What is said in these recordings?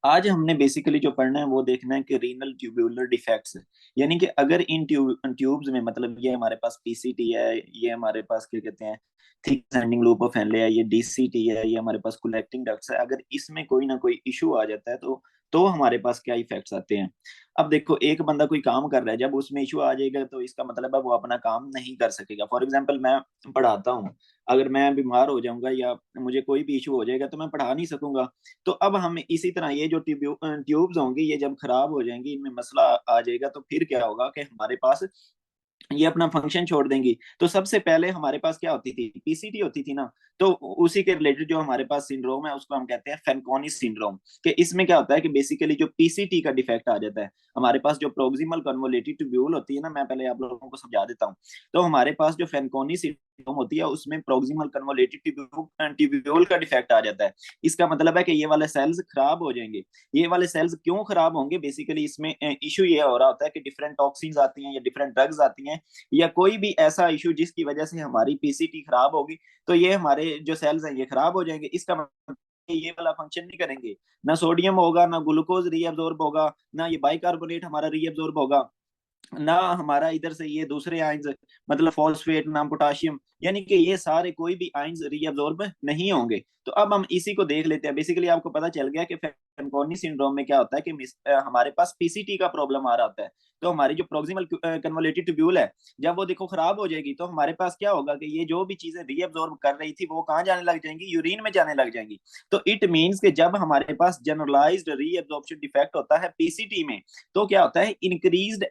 आज हमने बेसिकली जो पढ़ना है वो देखना है कि रीनल ट्यूबुलर डिफेक्ट्स, यानी कि अगर इन ट्यूब्स में, मतलब ये हमारे पास पीसीटी है, ये हमारे पास क्या कहते हैं thick standing loop of Henle है, ये डीसीटी है, ये हमारे पास कलेक्टिंग डक्ट्स है, अगर इसमें कोई ना कोई इशू आ जाता है तो हमारे पास क्या इफेक्ट्स आते हैं। अब देखो, एक बंदा कोई काम कर रहा है, जब उसमें इशू आ जाएगा तो इसका मतलब है वो अपना काम नहीं कर सकेगा। फॉर एग्जाम्पल, मैं पढ़ाता हूँ, अगर मैं बीमार हो जाऊंगा या मुझे कोई भी इशू हो जाएगा तो मैं पढ़ा नहीं सकूंगा। तो अब हम इसी तरह ये जो ट्यूब्स होंगी, ये जब खराब हो जाएंगी, इनमें मसला आ जाएगा, तो फिर क्या होगा कि हमारे पास ये अपना फंक्शन छोड़ देंगी। तो सबसे पहले हमारे पास क्या होती थी, पीसीटी होती थी ना। तो उसी के रिलेटेड जो हमारे पास सिंड्रोम है उसको हम कहते हैं फेनकोनी सिंड्रोम। कि इसमें क्या होता है कि बेसिकली जो पीसीटी का डिफेक्ट आ जाता है, हमारे पास जो प्रोक्सिमल कन्वोलेटिव ट्यूब्यूल होती है ना, मैं पहले आप लोगों को समझा देता हूँ। तो हमारे पास जो फेनकोनी सिंड्रोम होती है उसमें प्रोक्सिमल कन्वोलेटिव ट्यूब्यूल का डिफेक्ट आ जाता है। इसका मतलब है कि ये वाले सेल्स खराब हो जाएंगे। ये वाले सेल्स क्यों खराब होंगे, बेसिकली इसमें इशू ये हो रहा होता है कि डिफरेंट टॉक्सिन्स आती हैं या डिफरेंट ड्रग्स आती हैं, या कोई भी ऐसा इशू जिसकी वजह से हमारी पीसीटी खराब होगी, तो ये हमारे जो सेल्स हैं ये खराब हो जाएंगे। इसका मतलब ये वाला फंक्शन नहीं करेंगे, ना सोडियम होगा, ना ग्लूकोज रीअब्सॉर्ब होगा, ना ये बाइकार्बोनेट हमारा रीअब्सॉर्ब होगा, ना हमारा इधर से ये दूसरे आयंस, मतलब फॉस्फेट, ना पोटाशियम, यानी कि ये सारे कोई भी आयंस रीअब्सॉर्ब नहीं होंगे। तो अब हम इसी को देख लेते हैं। बेसिकली आपको पता चल गया कि फेनकोनी सिंड्रोम में क्या होता है कि हमारे पास पीसीटी का प्रॉब्लम आ रहा होता है। तो हमारी जो प्रोक्सिमल कन्वोलेटिव ट्यूब्यूल है, जब वो देखो खराब हो जाएगी, तो हमारे पास क्या होगा कि ये जो भी चीजें रीअब्सॉर्ब कर रही थी वो कहाँ जाने लग जाएंगी, यूरिन में जाने लग जाएंगी। तो इट मीन्स कि जब हमारे पास जनरलाइज्ड रीअब्सॉर्प्शन डिफेक्ट होता है पीसीटी में, तो क्या होता है, increased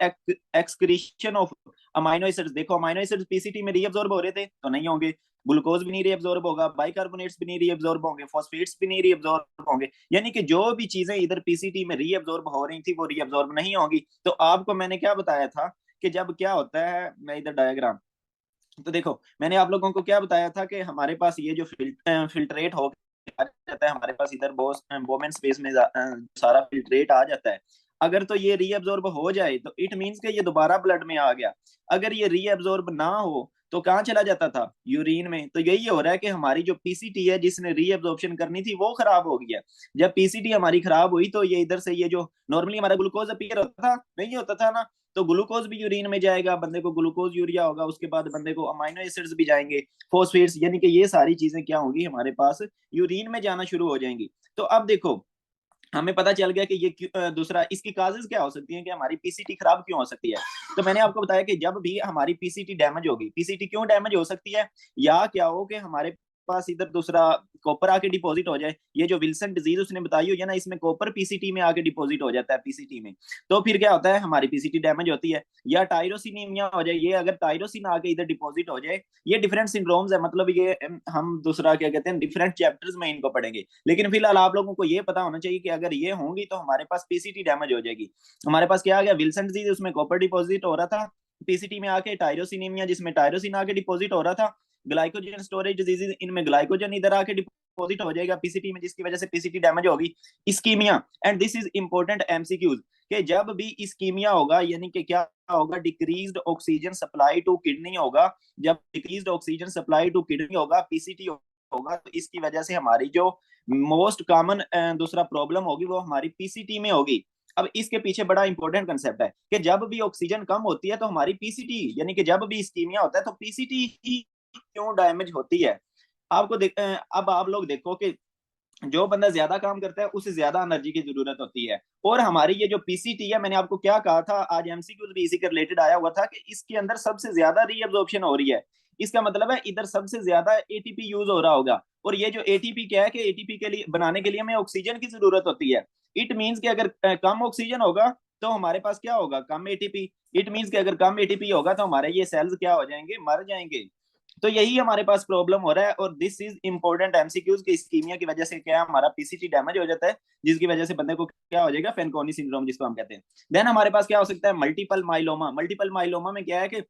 excretion of amino acids. देखो, अमाइनो एसिड्स पीसीटी में रीअब्सॉर्ब हो रहे थे तो नहीं होंगे, ग्लूकोज भी नहीं रीअब्सॉर्ब होगा, बाइकार्बोनेट्स भी नहीं रीअब्सॉर्ब होंगे, फॉस्फेट्स भी नहीं रीअब्सॉर्ब होंगे, यानी कि जो भी चीजें इधर पीसीटी में रीअब्सॉर्ब हो रही थी वो रीअब्सॉर्ब नहीं होगी। तो आपको मैंने क्या बताया था कि जब क्या होता है, मैं इधर डायग्राम, तो देखो मैंने आप लोगों को क्या बताया था कि हमारे पास ये जो फिल्ट्रेट हो आ जाता है, हमारे पास इधर बोमेन स्पेस में सारा फिल्ट्रेट आ जाता है। अगर तो ये रीअब्सॉर्ब हो जाए तो इट मींस कि ये दोबारा ब्लड में आ गया। अगर ये रीअब्सॉर्ब ना हो तो कहाँ चला जाता था, यूरिन में। तो यही हो रहा है कि हमारी जो पीसीटी है जिसने रीअब्सॉर्प्शन करनी थी वो खराब हो गया। जब पीसीटी हमारी खराब हुई तो ये इधर से ये जो नॉर्मली हमारा ग्लूकोज अपीयर होता था, नहीं होता था ना, तो ग्लूकोज भी यूरिन में जाएगा, बंदे को ग्लूकोज यूरिया होगा, उसके बाद बंदे को अमाइनो एसिड्स भी जाएंगे, फॉस्फेट्स, यानी कि ये सारी चीजें क्या होंगी हमारे पास, यूरिन में जाना शुरू हो जाएंगी। तो अब देखो, हमें पता चल गया कि ये दूसरा इसकी काजेज क्या हो सकती हैं कि हमारी पीसीटी खराब क्यों हो सकती है। तो मैंने आपको बताया कि जब भी हमारी पीसीटी डैमेज होगी, पीसीटी क्यों डैमेज हो सकती है, या क्या हो कि हमारे पास इधर दूसरा कॉपर आके डिपॉजिट हो जाए। ये जो विल्सन डिजीज उसने बताई हुई है ना, इसमें कॉपर पीसीटी में आके डिपॉजिट हो जाता है पीसीटी में। तो फिर क्या होता है, हमारी पीसीटी डैमेज होती है। या टायरोसिनीमिया हो जाए, ये अगर टायरोसिन आके इधर डिपॉजिट हो जाए, ये डिफरेंट सिंड्रोम्स है, मतलब ये हम दूसरा क्या कहते हैं डिफरेंट चैप्टर्स में इनको पढ़ेंगे। लेकिन फिलहाल आप लोगों को ये पता होना चाहिए कि अगर ये होंगी तो हमारे पास पीसीटी डैमेज हो जाएगी। हमारे पास क्या आ गया, विल्सन डिजीज, उसमें कॉपर डिपॉजिट हो रहा था पीसीटी में आके, टायरोसिनीमिया जिसमें टायरोसिन आके डिपॉजिट हो रहा था, ग्लाइकोजन स्टोरेज डिजीज, इनमें ग्लाइकोजन इधर आके डिपॉजिट हो जाएगा पीसीटी में, जिसकी वजह से पीसीटी डैमेज होगी। Ischaemia, and this is important MCQs, कि जब भी इस्कीमिया होगा यानी कि क्या होगा, decreased oxygen supply to kidney होगा। जब decreased oxygen supply to kidney होगा, पीसीटी होगा, तो इसकी वजह से हमारी जो मोस्ट कॉमन दूसरा प्रॉब्लम होगी वो हमारी पीसीटी में होगी। अब इसके पीछे बड़ा इंपॉर्टेंट कंसेप्ट है कि जब भी ऑक्सीजन कम होती है तो हमारी पीसीटी, यानी कि जब भी इस्कीमिया होता है तो पीसीटी ही क्यों डैमेज होती है। आपको अब आप लोग देखो कि जो बंदा ज्यादा काम करता है उसे ज्यादा एनर्जी की जरूरत होती है। और हमारी ये जो पीसीटी है, मैंने आपको क्या कहा था, आज एमसीक्यूज भी इसी के रिलेटेड आया हुआ था कि इसके अंदर सबसे ज्यादा रीअब्जॉर्प्शन हो रही है। इसका मतलब है इधर सबसे ज्यादा एटीपी यूज हो रहा होगा। और ये जो एटीपी क्या है कि एटीपी के लिए बनाने के लिए हमें ऑक्सीजन की जरूरत होती है। इट मीन्स कि अगर कम ऑक्सीजन होगा तो हमारे पास क्या होगा, कम एटीपी। इट मीन्स कि अगर कम एटीपी होगा तो हमारे ये सेल्स क्या हो जाएंगे, मर जाएंगे। तो यही हमारे पास प्रॉब्लम हो रहा है। और दिस इज इंपॉर्टेंट एमसीक्यूज के, इस्कीमिया की वजह से क्या हमारा पीसीटी डैमेज हो जाता है, जिसकी वजह से बंदे को क्या हो जाएगा, फेनकोनी सिंड्रोम जिसको हम कहते हैं। देन हमारे पास क्या हो सकता है, मल्टीपल माइलोमा। मल्टीपल माइलोमा में क्या है कि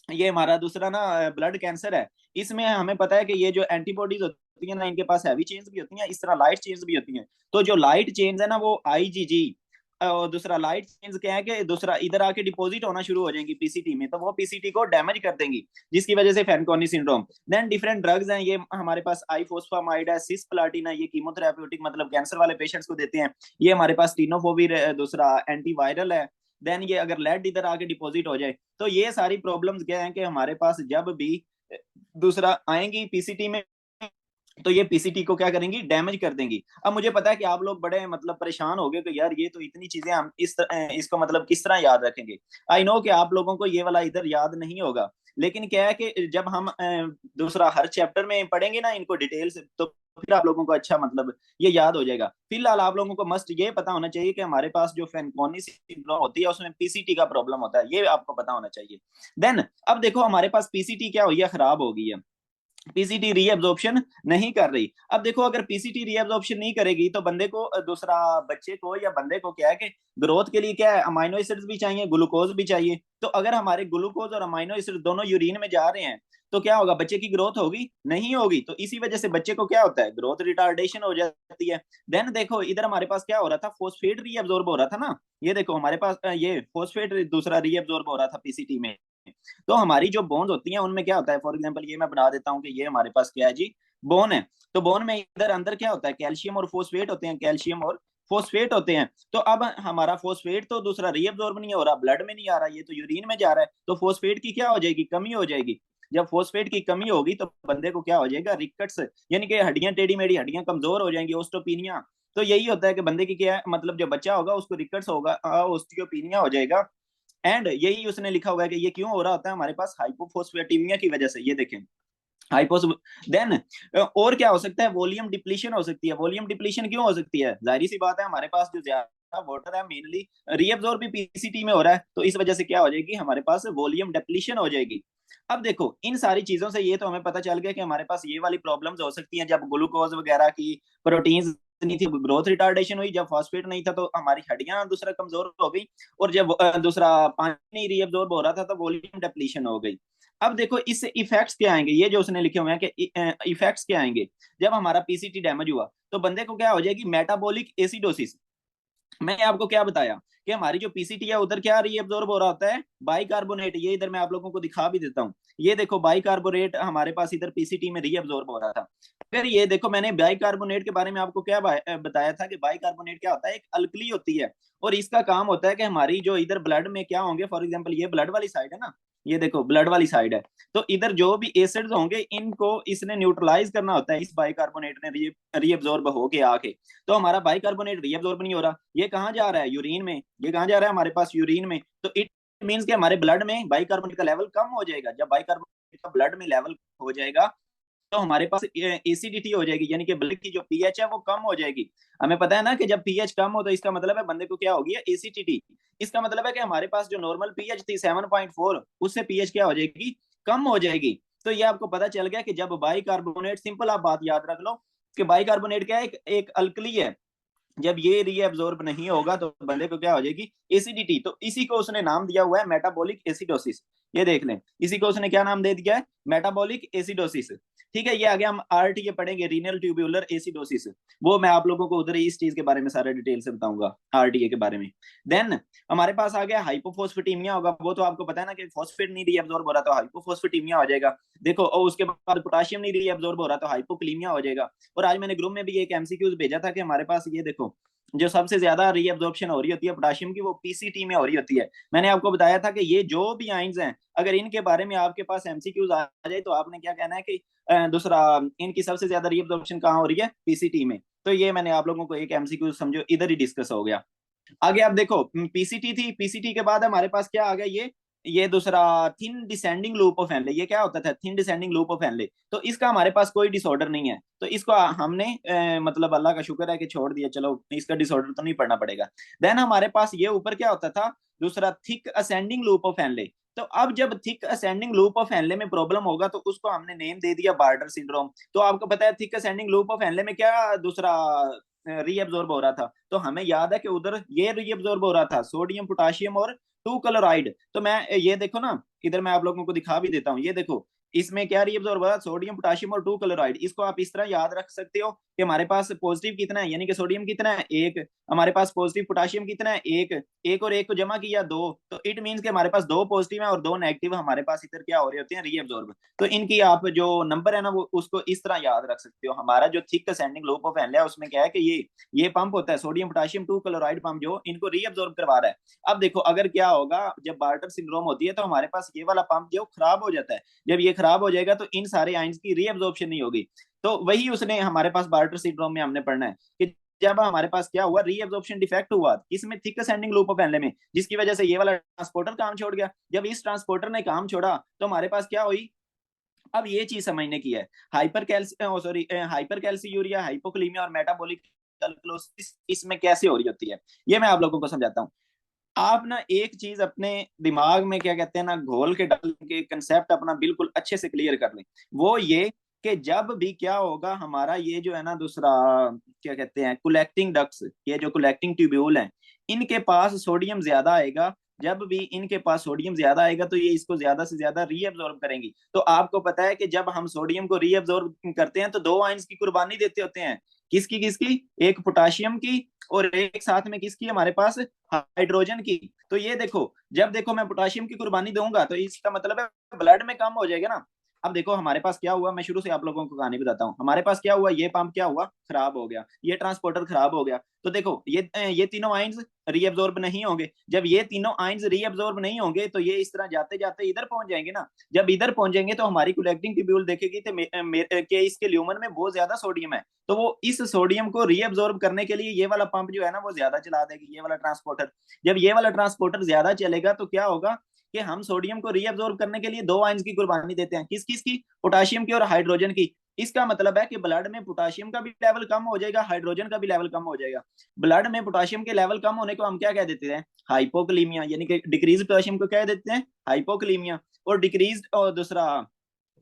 ये हमारा दूसरा ना ब्लड कैंसर है। इसमें हमें पता है कि ये जो एंटीबॉडीज होती है ना, इनके पास हैवी चेन्स भी होती हैं, इस तरह लाइट चेन्स भी होती हैं। तो जो लाइट चेन्स है ना वो आईजीजी, दूसरा लाइट चेंज क्या है कि दूसरा इधर आके डिपॉजिट होना शुरू हो जाएंगी पीसीटी में, तो वो पीसीटी को डैमेज कर देंगी, जिसकी वजह से Fanconi syndrome. Then different drugs हैं, ये हमारे पास आईफोस्फामाइड है, सिस्प्लाटिन है, ये कीमोथेरेप्यूटिक मतलब कैंसर वाले पेशेंट्स को देते हैं। ये हमारे पास टीनोफोविर दूसरा एंटीवायरल है। देन ये अगर लेड इधर आके डिपॉजिट हो जाए, तो ये सारी प्रॉब्लम्स क्या है कि हमारे पास जब भी दूसरा आएंगी पीसीटी में, तो ये पीसीटी को क्या करेंगी, डैमेज कर देंगी। अब मुझे पता है कि आप लोग बड़े मतलब परेशान हो गए कि यार ये तो इतनी चीजें हम इसको मतलब किस तरह याद रखेंगे। आई नो कि आप लोगों को ये वाला इधर याद नहीं होगा, लेकिन क्या है कि जब हम दूसरा हर चैप्टर में पढ़ेंगे ना इनको डिटेल से, तो फिर आप लोगों को अच्छा मतलब ये याद हो जाएगा। फिलहाल आप लोगों को मस्ट ये पता होना चाहिए कि हमारे पास जो फैनकोनी सिंड्रोम होती है उसमें पीसीटी का प्रॉब्लम होता है, ये आपको पता होना चाहिए। देन अब देखो हमारे पास पीसीटी क्या हुई है, खराब हो गई है, पीसीटी रीअब्जॉर्प्शन नहीं कर रही। अब देखो अगर पीसीटी रीअब्जॉर्प्शन नहीं करेगी तो बंदे को दूसरा बच्चे को या बंदे को क्या है कि ग्रोथ के लिए क्या है, अमाइनो एसिड्स भी चाहिए, ग्लूकोज भी चाहिए। तो अगर हमारे ग्लूकोज और अमाइनो एसिड दोनों यूरिन में जा रहे हैं, तो क्या होगा, बच्चे की ग्रोथ होगी, नहीं होगी। तो इसी वजह से बच्चे को क्या होता है, ग्रोथ रिटार्डेशन हो जाती है। देन देखो इधर हमारे पास क्या हो रहा था, फोस्फेट रीअब्जॉर्ब हो रहा था ना, ये देखो हमारे पास ये फोस्फेट दूसरा रीअब्जॉर्ब हो रहा था पीसीटी में। तो हमारी जो बोन्स होती हैं उनमें क्या होता है, फॉर एग्जांपल ये मैं बना देता हूँ कि ये हमारे पास क्या है जी, बोन है। तो बोन में इधर अंदर क्या होता है, कैल्शियम और फोस्फेट होते हैं, कैल्शियम और फोस्फेट होते हैं। तो अब हमारा फोस्फेट तो दूसरा रीअब्जॉर्ब नहीं हो रहा, ब्लड में नहीं आ रहा, ये तो यूरिन में जा रहा है। तो फोस्फेट की क्या हो जाएगी, कमी हो जाएगी। जब फोस्फेट की कमी होगी तो बंदे को क्या हो जाएगा, रिकट्स, यानी कि हड्डियां टेढ़ी मेढ़ी, हड्डियां कमजोर हो जाएंगी, ओस्टोपीनिया। तो यही होता है कि बंदे की क्या है, मतलब जो बच्चा होगा उसको रिकट्स होगा, ओस्टियोपीनिया हो जाएगा। एंड यही उसने लिखा हुआ है कि ये क्यों हो रहा होता है हमारे पास, हाइपोफोस्फेटीमिया की वजह से। ये देखें हाइपोस। देन और क्या हो सकता है, वॉल्यूम डिप्लीशन हो सकती है। वॉल्यूम डिप्लीशन क्यों हो सकती है, जाहिर सी बात है हमारे पास जो ज्यादा वाटर है मेनली रीअब्जॉर्ब भी पीसीटी में हो रहा है, तो इस वजह से क्या हो जाएगी, हमारे पास वॉल्यूम डिप्लीशन हो जाएगी। अब देखो इन सारी चीजों से ये तो हमें पता चल गया कि हमारे पास ये वाली प्रॉब्लम्स हो सकती हैं जब ग्लूकोज वगैरह की, प्रोटीन्स नहीं थी, ग्रोथ रिटार्डेशन हुई। जब फॉस्फेट नहीं था तो हमारी हड्डियां दूसरा कमजोर हो गई, और जब दूसरा पानी नहीं रीअब्जॉर्ब हो रहा था तो वॉल्यूम डिप्लीशन हो गई। अब देखो इससे इफेक्ट्स क्या आएंगे, ये जो उसने लिखे हुए हैं कि इफेक्ट्स क्या आएंगे जब हमारा पीसीटी डैमेज हुआ, तो बंदे को क्या हो जाएगी, मेटाबॉलिक एसिडोसिस। मैंने आपको क्या बताया कि हमारी जो पीसीटी है उधर क्या रीअब्जॉर्ब हो रहा होता है, बाइकार्बोनेट। ये इधर मैं आप लोगों को दिखा भी देता हूँ, ये देखो बाइकार्बोनेट हमारे पास इधर पीसीटी में रीअब्जॉर्ब हो रहा था। फिर ये देखो मैंने बाइकार्बोनेट के बारे में आपको क्या बताया था कि बाइकार्बोनेट क्या होता है, एक अल्कली होती है, और इसका काम होता है कि हमारी जो इधर ब्लड में क्या होंगे, फॉर एग्जाम्पल ये ब्लड वाली साइड है ना, ये देखो ब्लड वाली साइड है, तो इधर जो भी एसिड्स होंगे इनको इसने न्यूट्रलाइज करना होता है, इस बाइकार्बोनेट ने रीअब्जॉर्ब होके आके। तो हमारा बाइकार्बोनेट रीअब्जॉर्ब नहीं हो रहा, ये कहाँ जा रहा है, यूरिन में। ये कहाँ जा रहा है, हमारे पास यूरिन में। तो इट मीन्स कि हमारे ब्लड में बाइकार्बोनेट का लेवल कम हो जाएगा। जब बाइकार्बोनेट का ब्लड में लेवल हो जाएगा तो हमारे पास एसिडिटी हो जाएगी, यानी कि ब्लड की जो पीएच है वो कम हो जाएगी। हमें पता है ना कि जब पीएच कम हो तो इसका मतलब है बंदे को क्या होगी, एसिडिटी। इसका मतलब है कि हमारे पास जो नॉर्मल पीएच थी 7.4, उससे पीएच क्या हो जाएगी, कम हो जाएगी। तो ये आपको पता चल गया कि जब बाइकार्बोनेट, सिंपल आप बात याद रख लो कि बाइकार्बोनेट क्या है, एक अल्कली है। जब ये रीएब्जॉर्ब नहीं होगा तो बंदे को क्या हो जाएगी, एसिडिटी। तो इसी को उसने नाम दिया हुआ है मेटाबॉलिक एसिडोसिस। ये देख लें, इसी को उसने क्या नाम दे दिया है, मेटाबॉलिक एसिडोसिस। ठीक है, ये आगे हम आरटीए पढ़ेंगे, रीनल ट्यूब्यूलर एसिडोसिस। वो मैं आप लोगों को उधर इस चीज के बारे में सारा डिटेल से बताऊंगा, आरटीए के बारे में। देन हमारे पास आ गया हाइपोफोस्फेटीमिया होगा। वो तो आपको पता है ना कि फॉस्फेट नहीं रीअब्जॉर्ब हो रहा तो हाइपोफोस्फेटीमिया हो जाएगा। देखो, और उसके बाद पोटाशियम नहीं रीअब्जॉर्ब हो रहा तो हाइपोक्लीमिया हो जाएगा। और आज मैंने ग्रुप में भी एक एमसीक्यूज भेजा था कि हमारे पास ये देखो, जो सबसे ज्यादा रीअब्जॉर्प्शन हो रही होती है पोटाशियम की, वो पीसीटी में हो रही होती है। मैंने आपको बताया था कि ये जो भी आइंस हैं, अगर इनके बारे में आपके पास एमसीक्यूज आ जाए तो आपने क्या कहना है कि दूसरा, इनकी सबसे ज्यादा रीअब्जॉर्प्शन कहाँ हो रही है, पीसीटी में। तो ये मैंने आप लोगों को एक एमसीक्यू समझो इधर ही डिस्कस हो गया। आगे आप देखो, पीसीटी थी, पीसीटी के बाद हमारे पास क्या आ गया, ये दूसरा thin descending loop of Henle. ये क्या होता था, thin descending loop of Henle. तो इसका हमारे पास कोई डिसऑर्डर नहीं है, तो इसको हमने मतलब अल्लाह का शुक्र है कि छोड़ दिया, चलो इसका डिसऑर्डर तो नहीं पढ़ना पड़ेगा। देन हमारे पास ये ऊपर क्या होता था, दूसरा thick ascending loop of Henle. तो अब जब thick ascending loop of Henle में प्रॉब्लम होगा तो उसको हमने नेम दे दिया बार्टर सिंड्रोम। तो आपको पता है thick ascending loop of Henle में क्या दूसरा रीअब्जॉर्ब हो रहा था, तो हमें याद है कि उधर ये रीअब्जॉर्ब हो रहा था सोडियम, पोटाशियम और टू क्लोराइड। तो मैं ये देखो ना, इधर मैं आप लोगों को दिखा भी देता हूँ, ये देखो इसमें क्या रीअब्जॉर्ब हुआ, सोडियम पोटाशियम और 2 क्लोराइड। इसको आप इस तरह याद रख सकते हो कि हमारे पास पॉजिटिव कितना है, यानी कि सोडियम कितना है, एक, हमारे पास पॉजिटिव पोटाशियम कितना है, एक, एक और एक को जमा किया, दो, तो इट मींस कि हमारे पास दो पॉजिटिव है और दो नेगेटिव हमारे पास इधर क्या हो रहे होते हैं, रीअब्जॉर्ब। तो इनकी आप जो नंबर है ना वो उसको इस तरह याद रख सकते हो। हमारा जो thick ascending loop of Henle है उसमें क्या है कि ये पंप होता है सोडियम पोटाशियम 2 क्लोराइड पंप, जो इनको रीअब्जॉर्ब करवा रहा है। अब देखो अगर क्या होगा, जब बार्टर सिंड्रोम होती है तो हमारे पास ये वाला पंप जो खराब हो जाता है। जब ये खराब हो जाएगा तो इन सारे आयंस की रीअब्जॉर्प्शन नहीं होगी। तो वही उसने हमारे पास बार्टर सिंड्रोम में हमने पढ़ना है कि जब हमारे पास क्या हुआ, रीअब्जॉर्प्शन डिफेक्ट हुआ इसमें thick ascending loop of Henle में, जिसकी वजह से ये वाला ट्रांसपोर्टर काम छोड़ गया। जब इस ट्रांसपोर्टर ने काम छोड़ा तो हमारे पास क्या हुई, अब ये चीज समझने की है, हाइपर कैल्सीयूरिया, हाइपोक्लीमिया और मेटाबॉलिक अल्कलोसिस इसमें कैसे हो रही होती है, ये मैं आप लोगों को समझाता हूँ। आप ना एक चीज अपने दिमाग में क्या कहते हैं ना घोल के डाल के कंसेप्ट अपना बिल्कुल अच्छे से क्लियर कर लें। वो ये कि जब भी क्या होगा, हमारा ये जो है ना दूसरा क्या कहते हैं कलेक्टिंग डक्ट्स, ये जो कलेक्टिंग ट्यूब्यूल हैं, इनके पास सोडियम ज्यादा आएगा। जब भी इनके पास सोडियम ज्यादा आएगा तो ये इसको ज्यादा से ज्यादा रीअब्जॉर्ब करेंगी। तो आपको पता है कि जब हम सोडियम को रीअब्जॉर्ब करते हैं तो दो आयंस की कुर्बानी देते होते हैं। किसकी किसकी, एक पोटाशियम की और एक साथ में किसकी हमारे पास, हाइड्रोजन की। तो ये देखो, जब देखो मैं पोटाशियम की कुर्बानी दूंगा तो इसका मतलब है ब्लड में कम हो जाएगा ना। अब देखो हमारे पास क्या हुआ, मैं शुरू से आप लोगों को कहानी बताता हूँ। हमारे पास क्या हुआ, ये पंप क्या हुआ, खराब हो गया, ये ट्रांसपोर्टर खराब हो गया। तो देखो ये तीनों आयंस रीअब्जॉर्ब नहीं होंगे। जब ये तीनों आयंस रीअब्जॉर्ब नहीं होंगे तो ये इस तरह जाते जाते इधर पहुंच जाएंगे ना। जब इधर पहुंचेंगे तो हमारी कलेक्टिंग ट्यूब्यूल देखेगी कि इसके ल्यूमन में बहुत ज्यादा सोडियम है। तो वो इस सोडियम को रीअब्जॉर्ब करने के लिए ये वाला पंप जो है ना वो ज्यादा चला देगी, ये वाला ट्रांसपोर्टर। जब ये वाला ट्रांसपोर्टर ज्यादा चलेगा तो क्या होगा कि हम सोडियम को रीअब्जॉर्ब करने के लिए दो आयंस की कुर्बानी देते हैं। किस किस की, पोटाशियम की और हाइड्रोजन की। इसका मतलब है कि ब्लड में पोटाशियम का भी लेवल कम हो जाएगा, हाइड्रोजन का भी लेवल कम हो जाएगा। ब्लड में पोटाशियम के लेवल कम होने को हम क्या कह देते हैं, हाइपोक्लीमिया, यानी कि डिक्रीज पोटाशियम को कह देते हैं हाइपोक्लीमिया। और डिक्रीज और दूसरा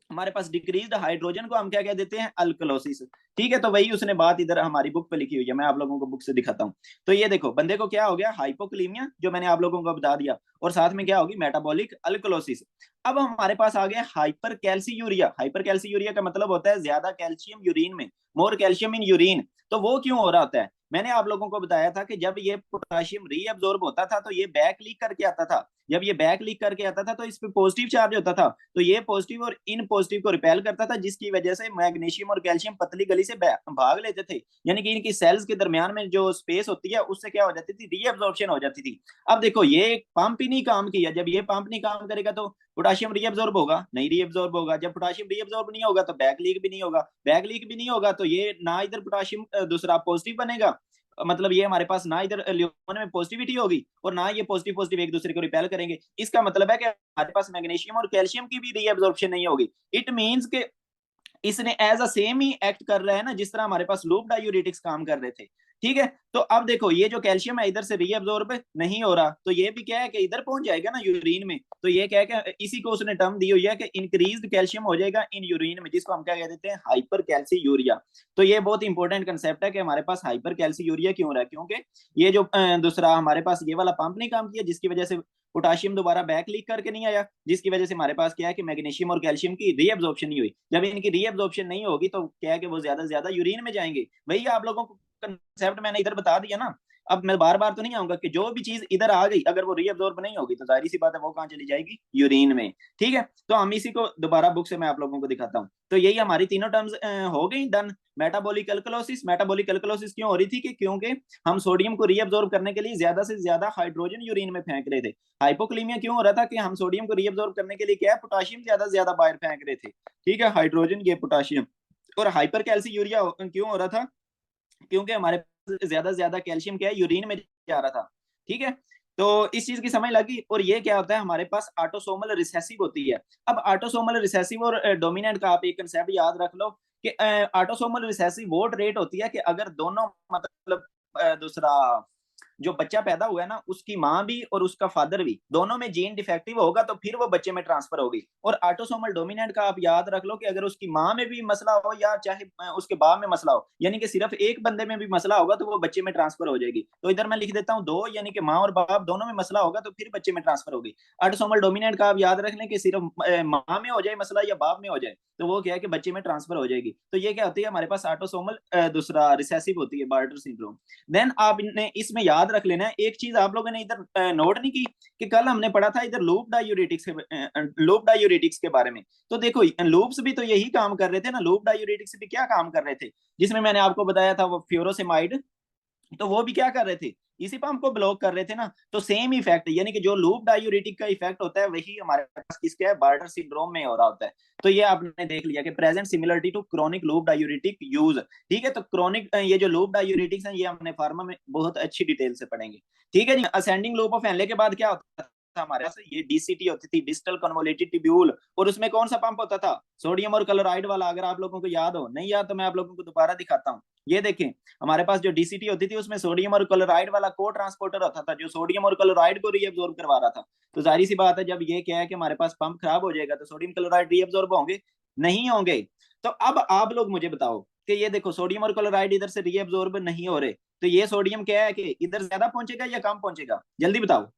हमारे पास डिक्रीज्ड हाइड्रोजन को हम क्या कह देते हैं, अल्कलोसिस। ठीक है, तो वही उसने बात इधर हमारी बुक पे लिखी हुई है, मैं आप लोगों को बुक से दिखाता हूँ। तो ये देखो बंदे को क्या हो गया, हाइपोक्लीमिया जो मैंने आप लोगों को बता दिया, और साथ में क्या होगी, मेटाबॉलिक अल्कलोसिस। अब हमारे पास आ गया हाइपर कैल्सीयूरिया। हाइपर कैल्सीयूरिया का मतलब होता है ज्यादा कैल्शियम यूरिन में, मोर कैल्शियम इन यूरिन। तो वो क्यों हो रहा होता है, मैंने आप लोगों को बताया था कि जब ये पोटाशियम रीअब्जॉर्ब होता था तो ये बैक लीक करके आता था। जब ये बैक लीक करके आता था तो इस पे पॉजिटिव चार्ज होता था, तो ये पॉजिटिव और इन पॉजिटिव को रिपेल करता था, जिसकी वजह से मैग्नीशियम और कैल्शियम पतली गली से भाग लेते थे। यानी कि इनकी सेल्स के दरमियान में जो स्पेस होती है उससे क्या हो जाती थी, रीअब्जॉर्प्शन हो जाती थी। अब देखो ये पंप ही नहीं काम किया, जब ये पंप नहीं काम करेगा तो पोटाशियम रीअब्जॉर्ब होगा नहीं, रीअब्जॉर्ब होगा। जब पोटाशियम रीअब्जॉर्ब नहीं होगा तो बैक लीक भी नहीं होगा, बैक लीक भी नहीं होगा तो ये ना इधर पोटाशियम दूसरा पॉजिटिव बनेगा, मतलब ये हमारे पास ना इधर ल्यूमन में पॉजिटिविटी होगी और ना ये पॉजिटिव पॉजिटिव एक दूसरे को रिपेल करेंगे। इसका मतलब है कि हमारे पास मैग्नीशियम और कैल्शियम की भी रीअब्जॉर्प्शन नहीं होगी। इट मींस के इसने एज अ सेम ही एक्ट कर रहा है ना जिस तरह हमारे पास लूप डायूरेटिक्स काम कर रहे थे। ठीक है, तो अब देखो ये जो कैल्शियम है इधर से रीअब्जॉर्ब नहीं हो रहा, तो ये भी क्या है कि इधर पहुंच जाएगा ना यूरिन में। तो ये क्या है कि इसी को उसने टर्म दी हुई है कि इंक्रीज्ड कैल्शियम हो जाएगा इन यूरिन में, जिसको हम क्या कह देते हैं, हाइपर कैल्सीयूरिया। तो ये बहुत इंपॉर्टेंट कंसेप्ट है कि हमारे पास हाइपर कैल्सीयूरिया क्यों रहा है, क्योंकि ये जो दूसरा हमारे पास ये वाला पंप नहीं काम किया, जिसकी वजह से पोटाशियम दोबारा बैक लीक करके नहीं आया, जिसकी वजह से हमारे पास क्या है कि मैग्नीशियम और कैल्शियम की रीअब्जॉर्प्शन नहीं हुई। जब इनकी रीअब्जॉर्प्शन नहीं होगी तो क्या है कि वो ज्यादा से ज्यादा यूरिन में जाएंगे। वही आप लोगों को कंसेप्ट मैंने इधर बता दिया ना। अब मैं बार बार तो नहीं आऊंगा कि जो भी चीज इधर आ गई अगर वो रीअब्जॉर्ब नहीं होगी तो जाहिर सी बात है वो कहाँ चली जाएगी, यूरिन में। ठीक है, तो हम इसी को दोबारा बुक से मैं आप लोगों को दिखाता हूँ। तो यही हमारी तीनों टर्म्स हो गई done. Metabolic alkalosis, metabolic alkalosis क्यों हो रही थी कि क्योंकि हम सोडियम को रीअब्जॉर्ब करने के लिए ज्यादा से ज्यादा हाइड्रोजन यूरिन में फेंक रहे थे। हाइपोक्लीमिया क्यों हो रहा था कि हम सोडियम को रीअब्जॉर्ब करने के लिए क्या है, पोटाशियम ज्यादा से ज्यादा बाहर फेंक रहे थे। ठीक है, हाइड्रोजन ये पोटाशियम। और हाइपर कैल्सीयूरिया क्यों हो रहा था, क्योंकि हमारे पास ज्यादा से ज्यादा कैल्शियम क्या है, यूरिन में जा रहा था। ठीक है, तो इस चीज की समझ लगी। और ये क्या होता है, हमारे पास ऑटोसोमल रिसेसिव होती है। अब ऑटोसोमल रिसेसिव और डोमिनेंट का आप एक कंसेप्ट याद रख लो कि ऑटोसोमल रिसेसिव वो ट्रेट होती है कि अगर दोनों मतलब दूसरा जो बच्चा पैदा हुआ है ना, उसकी माँ भी और उसका फादर भी, दोनों में जीन डिफेक्टिव होगा तो फिर वो बच्चे में ट्रांसफर होगी। और ऑटोसोमल डोमिनेंट का आप याद रख लो कि अगर उसकी माँ में भी मसला हो या चाहे उसके बाप में मसला हो, यानी कि सिर्फ एक बंदे में भी मसला होगा तो वो बच्चे में ट्रांसफर हो जाएगी। तो इधर मैं लिख देता हूँ दो, यानी कि माँ और बाप दोनों में मसला होगा तो फिर बच्चे में ट्रांसफर होगी। ऑटोसोमल डोमिनेंट का आप याद रख लें कि सिर्फ माँ में हो जाए मसला या बाप में हो जाए तो वो क्या है कि बच्चे में ट्रांसफर हो जाएगी। तो ये क्या होती है हमारे पास ऑटोसोमल दूसरा रिसेसिव होती है, बार्टर सिंड्रोम। देन आपने इसमें याद रख लेना है एक चीज आप लोगों ने इधर नोट नहीं की कि कल हमने पढ़ा था इधर लूप डायूरेटिक्स के बारे में। तो देखो लूप्स भी तो यही काम कर रहे थे ना, लूप डायूरेटिक्स भी क्या काम कर रहे थे, जिसमें मैंने आपको बताया था वो फ्यूरोसेमाइड, तो वो भी क्या कर रहे थे, इसी पंप को ब्लॉक कर रहे थे ना। तो सेम इफेक्ट, यानी कि जो लूप डायूरेटिक का इफेक्ट होता है वही हमारे पास किसके है, बार्टर सिंड्रोम में हो रहा होता है। तो ये आपने देख लिया कि present similarity to chronic loop diuretic use. ठीक है, तो क्रोनिक ये जो लूप डायूरेटिक्स हैं ये हमने फार्मा में बहुत अच्छी डिटेल से पढ़ेंगे। ठीक है जी, असेंडिंग लूप ऑफ एनले के बाद क्या होता था हमारे पास, ये डीसीटी होती थी, डिस्टल कन्वोल्यूटेड ट्यूब्यूल। और उसमें कौन सा पंप होता था, सोडियम और क्लोराइड वाला। अगर आप लोगों को याद हो, नहीं याद तो मैं आप लोगों को दोबारा दिखाता हूँ। ये देखें, हमारे पास जो डीसीटी होती थी उसमें सोडियम और क्लोराइड वाला को ट्रांसपोर्टर होता था जो सोडियम और क्लोराइड को रीअब्सॉर्ब करवा रहा था। तो जाहिर सी बात है जब ये क्या है कि हमारे पास पंप खराब हो जाएगा तो सोडियम क्लोराइड रीअब्सॉर्ब होंगे, नहीं होंगे। तो अब आप लोग मुझे बताओ कि ये देखो सोडियम और क्लोराइड इधर से रीअब्सॉर्ब नहीं हो रहे, तो ये सोडियम क्या है कि इधर ज्यादा पहुंचेगा या कम पहुंचेगा, जल्दी बताओ।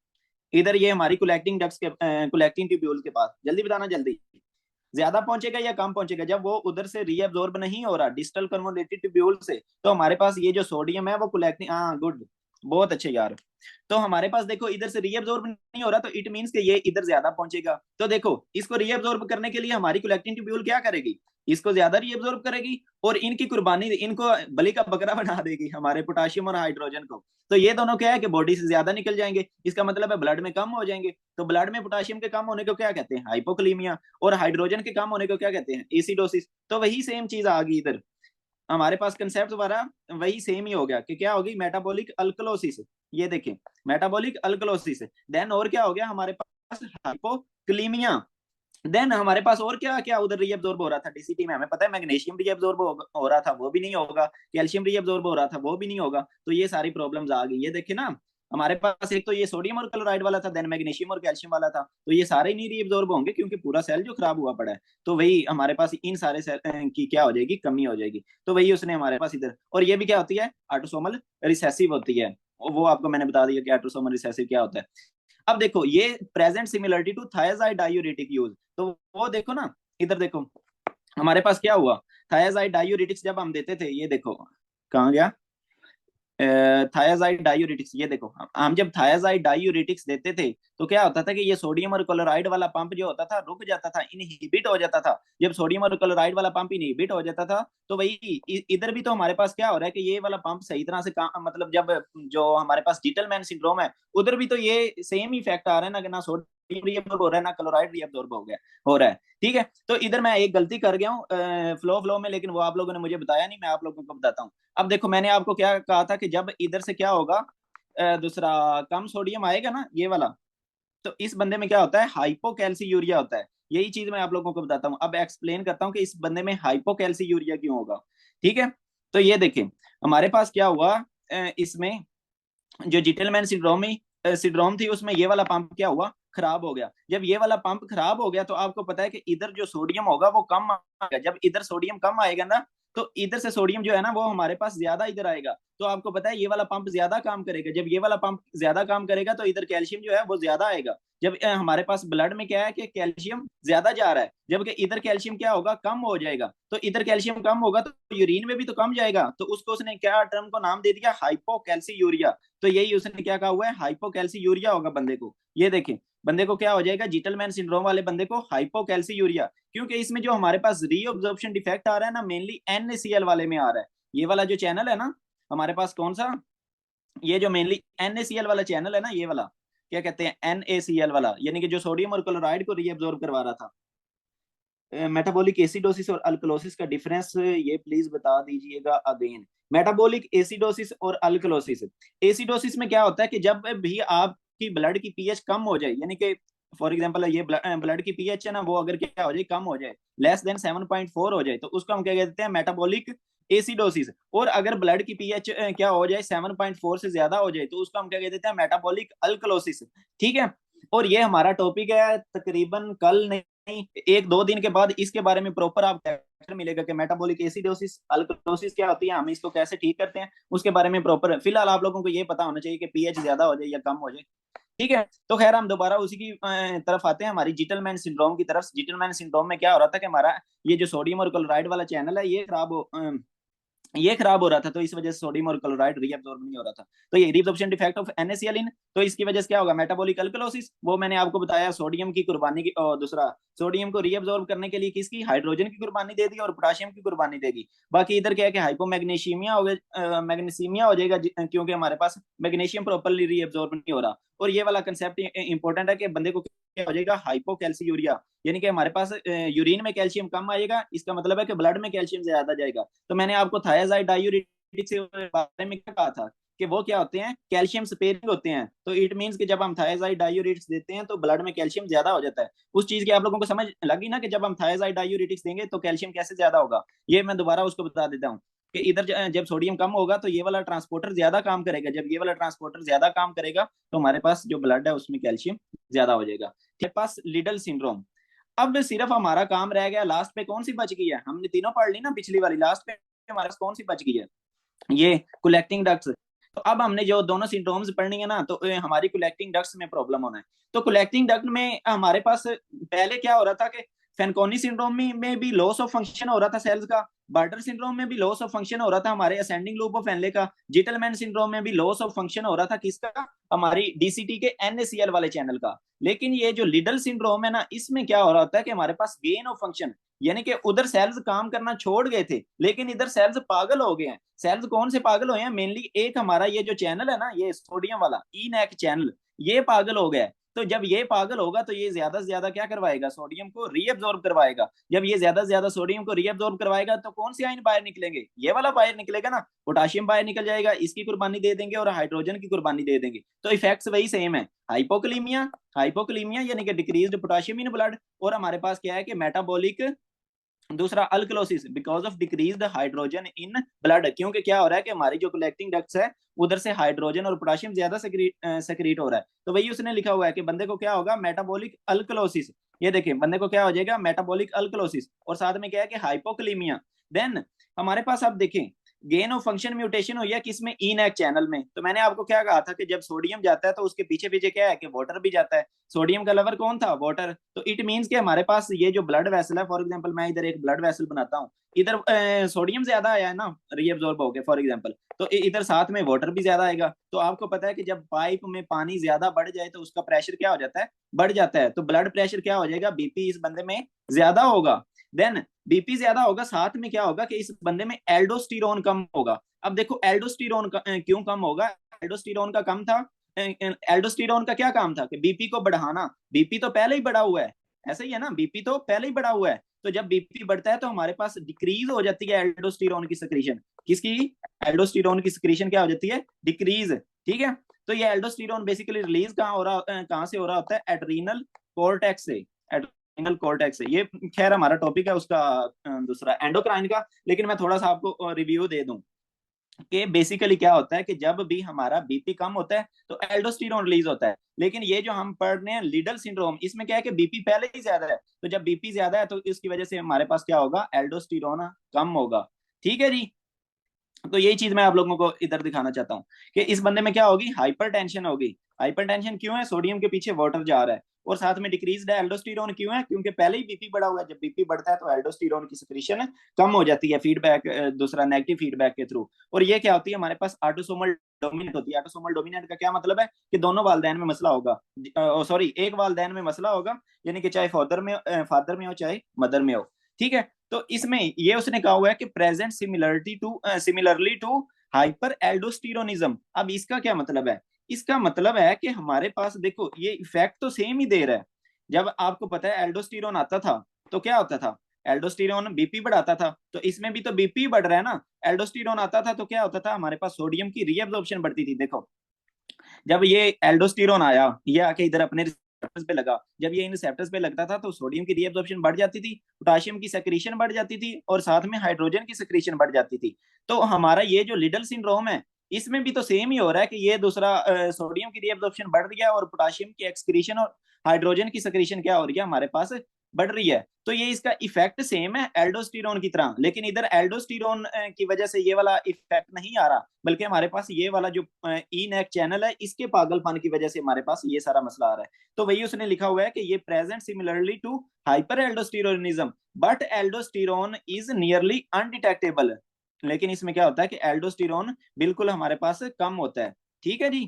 इधर ये हमारी कलेक्टिंग डक्ट्स के कलेक्टिंग ट्यूब्यूल के पास, जल्दी बताना जल्दी, ज्यादा पहुंचेगा या कम पहुंचेगा। जब वो उधर से रीअब्सॉर्ब नहीं हो रहा डिस्टल कन्वोल्यूटेड ट्यूब्यूल से, तो हमारे पास ये जो सोडियम है वो कलेक्टिंग, हाँ गुड, बहुत अच्छे यार। तो हमारे पास देखो इधर से रीअब्सॉर्ब नहीं हो रहा तो इट मींस कि ये इधर ज्यादा पहुंचेगा। तो देखो इसको रीअब्सॉर्ब करने के लिए हमारी कलेक्टिंग ट्यूब्यूल क्या करेगी, इसको ज्यादा रीअब्सॉर्ब करेगी और इनकी कुर्बानी, इनको बलि का बकरा बना देगी हमारे पोटाशियम और हाइड्रोजन को। तो ये दोनों क्या है कि बॉडी से ज्यादा निकल जाएंगे, इसका मतलब है ब्लड में कम हो जाएंगे। तो ब्लड में पोटाशियम के कम होने को क्या कहते हैं, हाइपोकलीमिया। और हाइड्रोजन के कम होने को क्या कहते हैं, एसिडोसिस। तो वही सेम चीज आ गई इधर, हमारे पास कंसेप्ट द्वारा वही सेम ही हो गया कि क्या होगी, मेटाबॉलिक अल्कलोसिस। ये देखें, मेटाबॉलिक अल्कलोसिस। देन और क्या हो गया हमारे पास, हाइपोक्लीमिया। देन हमारे पास और क्या क्या उधर रीअब्सॉर्ब हो रहा था डीसीटी में, हमें पता है मैग्नीशियम रीअब्सॉर्ब हो रहा था, वो भी नहीं होगा। कैल्शियम रीअब्सॉर्ब हो रहा था, वो भी नहीं होगा। तो ये सारी प्रॉब्लम्स आ गई। ये देखिए ना, हमारे पास एक तो ये सोडियम और क्लोराइड वाला था, देन मैग्नीशियम और कैल्शियम वाला था। तो ये सारे ही नहीं रीअब्सॉर्ब होंगे क्योंकि पूरा सेल जो खराब हुआ पड़ा है। तो वही हमारे पास इन सारे सेल की क्या हो जाएगी, कमी हो जाएगी। तो वही उसने हमारे पास इधर, और ये भी क्या होती है, ऑटोसोमल रिसेसिव होती है। वो आपको मैंने बता दिया कि ऑटोसोमल रिसेसिव क्या होता है। अब देखो ये present similarity to thiazide diuretic use. तो वो देखो ना, इधर देखो हमारे पास क्या हुआ, थायजाइड डायूरेटिक्स जब हम देते थे, ये देखो कहाँ गया, थायाजाइड डायूरेटिक्स। ये देखो हम जब थायाजाइड डायूरेटिक्स देते थे तो क्या होता था कि ये सोडियम और क्लोराइड वाला पंप जो होता था रुक जाता था, इनहिबिट हो जाता था। जब सोडियम और क्लोराइड वाला पंप इनहिबिट हो जाता था तो वही इधर भी तो हमारे पास क्या हो रहा है कि ये वाला पंप सही तरह से काम, मतलब जब जो हमारे पास जीटलमैन सिंड्रोम है उधर भी तो ये सेम इफेक्ट आ रहा है ना, कि ना सोडियम रीअब्सॉर्ब हो रहा है ना क्लोराइड रीअब्सॉर्ब हो रहा है। ठीक है, तो इधर मैं एक गलती कर गया हूँ फ्लो फ्लो में, लेकिन वो आप लोगों ने मुझे बताया नहीं, मैं आप लोगों को बताता हूँ। अब देखो मैंने आपको क्या कहा था कि जब इधर से क्या होगा, दूसरा कम सोडियम आएगा ना ये वाला, तो इस बंदे में क्या होता है, हाइपोकैल्सीयूरिया होता है। यही चीज मैं आप लोगों को बताता हूँ। अब एक्सप्लेन करता हूँ कि इस बंदे में हाइपोकैल्सीयूरिया क्यों होगा। ठीक है, तो ये देखें हमारे पास क्या हुआ, इसमें जो जिटलमैन सिंड्रोम थी उसमें ये वाला पंप क्या हुआ, खराब हो गया। जब ये वाला पंप खराब हो गया तो आपको पता है कि इधर जो सोडियम होगा वो कम आएगा। जब इधर सोडियम कम आएगा ना तो इधर से सोडियम जो है ना वो हमारे पास ज्यादा इधर आएगा। तो आपको पता है ये वाला पंप ज्यादा काम करेगा। जब ये वाला पंप ज्यादा काम करेगा तो इधर कैल्शियम जो है वो ज्यादा आएगा। जब हमारे पास ब्लड में क्या है कि कैल्शियम ज्यादा जा रहा है, जबकि इधर कैल्शियम क्या होगा, कम हो जाएगा। तो इधर कैल्शियम कम होगा तो यूरिन में भी तो कम जाएगा। तो उसको उसने क्या टर्म को नाम दे दिया, हाइपोकैल्सीयूरिया। तो यही उसने क्या कहा हुआ है, हाइपोकैल्सीयूरिया होगा बंदे को। ये देखें बंदे को क्या हो जाएगा, जीटलमैन सिंड्रोम वाले बंदे को हाइपोकैल्सीयूरिया। क्योंकि इसमें जो हमारे पास रीअब्जॉर्प्शन डिफेक्ट आ रहा है ना, मेनली NaCl वाले में आ रहा है। ये वाला जो चैनल है ना हमारे पास, कौन सा, ये जो मेनली NaCl वाला चैनल है ना, ये वाला क्या कहते हैं, NaCl वाला, यानी कि जो सोडियम और क्लोराइड को रीअब्सॉर्ब करवा रहा था। मेटाबॉलिक एसिडोसिस और अल्कलोसिस का डिफरेंस ये प्लीज बता दीजिएगा अगेन। मेटाबॉलिक एसिडोसिस और अल्कलोसिस, एसिडोसिस में क्या होता है कि जब भी आपकी ब्लड की पीएच कम हो जाए, यानी कि फॉर एग्जांपल ये ब्लड की पीएच है ना, वो अगर क्या हो जाए, कम हो जाए, लेस देन 7.4 हो जाए, तो उसको हम क्या कहते हैं, मेटाबॉलिक एसिडोसिस। और अगर ब्लड की पीएच क्या हो जाए, 7.4 से ज्यादा हो जाए, तो उसको हम क्या कहते हैं, मेटाबॉलिक अल्कलोसिस। ठीक है। और ये हमारा टॉपिक है तकरीबन कल नहीं, एक दो दिन के बाद इसके बारे में प्रॉपर आपको लेक्चर मिलेगा कि मेटाबॉलिक एसिडोसिस अल्कलोसिस क्या होती है, हम इसको कैसे ठीक करते हैं, उसके बारे में प्रॉपर। फिलहाल आप लोगों को ये पता होना चाहिए कि पीएच ज्यादा हो जाए या कम हो जाए। ठीक है। तो खैर हम दोबारा उसी की तरफ आते हैं, हमारी जिटलमैन सिंड्रोम की तरफ। जिटलमैन सिंड्रोम में क्या हो रहा था कि हमारा ये जो सोडियम और क्लोराइड वाला चैनल है, ये खराब हो रहा था, तो इस वजह से सोडियम और क्लोराइड रीअब्सॉर्ब नहीं हो रहा था। तो ये रीअब्सॉर्प्शन डिफेक्ट ऑफ NaCl इन, तो इसकी वजह से क्या होगा, मेटाबॉलिक अल्कलोसिस। वो मैंने आपको बताया, सोडियम की कुर्बानी की, और दूसरा सोडियम को रीअब्सॉर्ब करने के लिए किसकी, हाइड्रोजन की कुर्बानी दे दी और पोटाशियम की कुर्बानी देगी। बाकी इधर क्या है कि हाइपोमैग्नीशियमिया हो गया, मैग्नीशियमिया हो जाएगा, क्योंकि हमारे पास मैग्नीशियम प्रॉपर्ली रीअब्सॉर्ब नहीं हो रहा। और ये वाला कंसेप्ट इंपॉर्टेंट है कि बंदे को क्या हो जाएगा, हाइपोकैल्सियूरिया, यानी कि हमारे पास यूरिन में कैल्शियम कम आएगा, इसका मतलब है कि ब्लड में कैल्शियम ज्यादा जाएगा। तो मैंने आपको थायाजाइड डायूरेटिक्स के बारे में क्या कहा था कि वो क्या होते हैं, कैल्शियम स्पेरिंग होते हैं। तो इट मींस कि जब हम थायाजाइड डायूरेटिक्स देते हैं तो ब्लड में कैल्शियम ज्यादा हो जाता है। उस चीज की आप लोगों को समझ लगी ना, कि जब हम थायाजाइड डायूरेटिक्स देंगे तो कैल्शियम कैसे ज्यादा होगा। ये मैं दोबारा उसको बता देता हूँ कि इधर जब सोडियम कम होगा तो ये वाला ट्रांसपोर्टर ज्यादा काम करेगा, जब ये वाला ट्रांसपोर्टर ज्यादा काम करेगा तो हमारे पास जो ब्लड है उसमें कैल्शियम ज्यादा हो जाएगा। हमारे पास लिडल सिंड्रोम। अब सिर्फ हमारा काम रह गया, लास्ट पे कौन सी बच गई है, हमने तीनों पढ़ ली ना पिछली वाली, लास्ट पे हमारे पास कौन सी बच गई है, ये कलेक्टिंग डक्ट्स। तो अब हमने जो दोनों सिंड्रोम्स पढ़नी है ना, तो हमारी कलेक्टिंग डक्ट्स में प्रॉब्लम होना है। तो कलेक्टिंग डक्ट में हमारे पास पहले क्या हो रहा था कि फेनकोनी सिंड्रोम में भी लॉस ऑफ फंक्शन हो रहा था सेल्स का, बार्टर सिंड्रोम में भी लॉस ऑफ फंक्शन हो रहा था हमारे असेंडिंग लूप ऑफ एनले का, जिटलमैन सिंड्रोम में भी लॉस ऑफ फंक्शन हो रहा था किसका, हमारी डीसीटी के NaCl वाले चैनल का। लेकिन ये जो लिडल सिंड्रोम है ना, इसमें क्या हो रहा होता है कि हमारे पास गेन ऑफ फंक्शन, यानी कि उधर सेल्स काम करना छोड़ गए थे लेकिन इधर सेल्स पागल हो गए हैं। सेल्स कौन से पागल हुए हैं, मेनली एक हमारा ये जो चैनल है ना, ये सोडियम वाला इनएक चैनल, ये पागल हो गया है। तो जब ये पागल होगा तो ये ज्यादा से ज्यादा क्या करवाएगा, सोडियम को रीअब्सॉर्ब करवाएगा। जब ये ज्यादा से ज्यादा सोडियम को रीअब्सॉर्ब करवाएगा तो कौन सी आयन बाहर निकलेंगे, ये वाला बाहर निकलेगा ना, पोटाशियम बाहर निकल जाएगा, इसकी कुर्बानी दे देंगे और हाइड्रोजन की कुर्बानी दे देंगे। तो इफेक्ट्स वही सेम है, हाइपोकलीमिया, हाइपोकलीमिया यानी कि डिक्रीज्ड पोटाशियम इन ब्लड, और हमारे पास क्या है कि मेटाबॉलिक, दूसरा alkalosis because of decreased hydrogen in blood, क्योंकि क्या हो रहा है कि हमारी जो कलेक्टिंग डक्ट्स है उधर से हाइड्रोजन और पोटाशियम ज्यादा सेक्रीट हो रहा है। तो वही उसने लिखा हुआ है कि बंदे को क्या होगा, मेटाबॉलिक अल्कलोसिस। ये देखिए बंदे को क्या हो जाएगा, मेटाबॉलिक अल्कलोसिस, और साथ में क्या है कि हाइपोकलीमिया। देन हमारे पास आप देखें, गेन ऑफ फंक्शन म्यूटेशन हुई है किसमें, इनएक चैनल में। तो मैंने आपको क्या कहा था कि जब सोडियम जाता है तो उसके पीछे पीछे क्या है कि वाटर भी जाता है। सोडियम का लवर कौन था, वाटर। तो इट मींस कि हमारे पास ये जो ब्लड वेसल है, फॉर एग्जांपल मैं इधर एक ब्लड वेसल बनाता हूँ, इधर सोडियम ज्यादा आया है ना, रीअब्सॉर्ब हो गया फॉर एग्जांपल, तो इधर साथ में वाटर भी ज्यादा आएगा। तो आपको पता है कि जब पाइप में पानी ज्यादा बढ़ जाए तो उसका प्रेशर क्या हो जाता है, बढ़ जाता है। तो ब्लड प्रेशर क्या हो जाएगा, बीपी इस बंदे में ज्यादा होगा। देन बीपी ज्यादा होगा, साथ में क्या होगा कि इस बंदे में एल्डोस्टेरोन कम होगा। अब देखो एल्डोस्टेरोन क्यों कम होगा, एल्डोस्टेरोन का कम था, एल्डोस्टेरोन का क्या काम था कि बीपी को बढ़ाना, बीपी तो पहले ही बढ़ा हुआ है, ऐसा ही है ना, बीपी तो पहले ही बढ़ा हुआ है। तो जब बीपी बढ़ता है तो हमारे पास डिक्रीज हो जाती है एल्डोस्टेरोन की सिक्रीशन, किसकी, एल्डोस्टेरोन की सिक्रीशन क्या हो जाती है, डिक्रीज। ठीक है। तो ये एल्डोस्टेरोन बेसिकली रिलीज कहाँ हो रहा, कहाँ से हो रहा होता है, एड्रीनल कोर्टेक्स से, एड्रीनल कोर्टेक्स से। ये खैर हमारा टॉपिक है उसका दूसरा एंडोक्राइन का, लेकिन मैं थोड़ा सा आपको रिव्यू दे दूं कि बेसिकली क्या होता है कि जब भी हमारा बीपी कम होता है तो एल्डोस्टेरोन रिलीज होता है। लेकिन ये जो हम पढ़ रहे हैं लिडल सिंड्रोम, इसमें क्या है कि बीपी पहले ही ज्यादा है, तो जब बीपी ज्यादा है तो इसकी वजह से हमारे पास क्या होगा, एल्डोस्टेरोन कम होगा। ठीक है जी। तो यही चीज मैं आप लोगों को इधर दिखाना चाहता हूँ कि इस बंदे में क्या होगी, हाइपरटेंशन होगी। हाइपरटेंशन क्यों है, सोडियम के पीछे वाटर जा रहा है, और साथ में डिक्रीज्ड एल्डोस्टेरोन क्यों है, क्योंकि पहले ही बीपी बढ़ा हुआ है। जब बीपी बढ़ता है तो एल्डोस्टेरोन की सिक्रीशन कम हो जाती है, फीडबैक, दूसरा नेगेटिव फीडबैक के थ्रू। और ये क्या होती है, हमारे पास ऑटोसोमल डोमिनेंट होती है। ऑटोसोमल डोमिनेंट का क्या मतलब है कि दोनों वालदैन में मसला होगा, सॉरी एक वालदैन में मसला होगा, यानी कि चाहे फादर में हो चाहे मदर में हो। ठीक है। तो इसमें ये उसने कहा हुआ है कि present similarly to hyper aldosteronism. अब इसका क्या मतलब है, इसका मतलब है कि हमारे पास देखो ये इफेक्ट तो सेम ही दे रहा है। जब आपको पता है एल्डोस्टेरोन आता था तो क्या होता था, एल्डोस्टेरोन बीपी बढ़ाता था, तो इसमें भी तो बीपी बढ़ रहा है ना। एल्डोस्टेरोन आता था तो क्या होता था, हमारे पास सोडियम की रीअब्जॉर्प्शन बढ़ती थी। देखो जब ये एल्डोस्टेरोन आया, ये आके इधर अपने रिसेप्टर्स पे लगा, जब ये इन रिसेप्टर्स पे लगता था तो सोडियम की रीअब्जॉर्प्शन बढ़ जाती थी, पोटाशियम की सेक्रीशन बढ़ जाती थी और साथ में हाइड्रोजन की सेक्रीशन बढ़ जाती थी। तो हमारा ये जो लिडल सिंड्रोम है इसमें भी तो सेम ही हो रहा है कि ये दूसरा सोडियम की रीअब्जॉर्प्शन बढ़ रही है और पोटाशियम की एक्सक्रीशन और हाइड्रोजन की सेक्रीशन क्या हो रही है हमारे पास, बढ़ रही है। तो ये इसका इफेक्ट सेम है एल्डोस्टेरोन की तरह, लेकिन इधर एल्डोस्टेरोन की वजह से ये वाला इफेक्ट नहीं आ रहा, बल्कि हमारे पास ये वाला जो ई नेक चैनल है इसके पागलपन की वजह से हमारे पास ये सारा मसला आ रहा है। तो वही उसने लिखा हुआ है कि ये present similarly to hyper aldosteronism but aldosterone is nearly undetectable. लेकिन इसमें क्या होता है कि एल्डोस्टेरोन बिल्कुल हमारे पास कम होता है। ठीक है जी।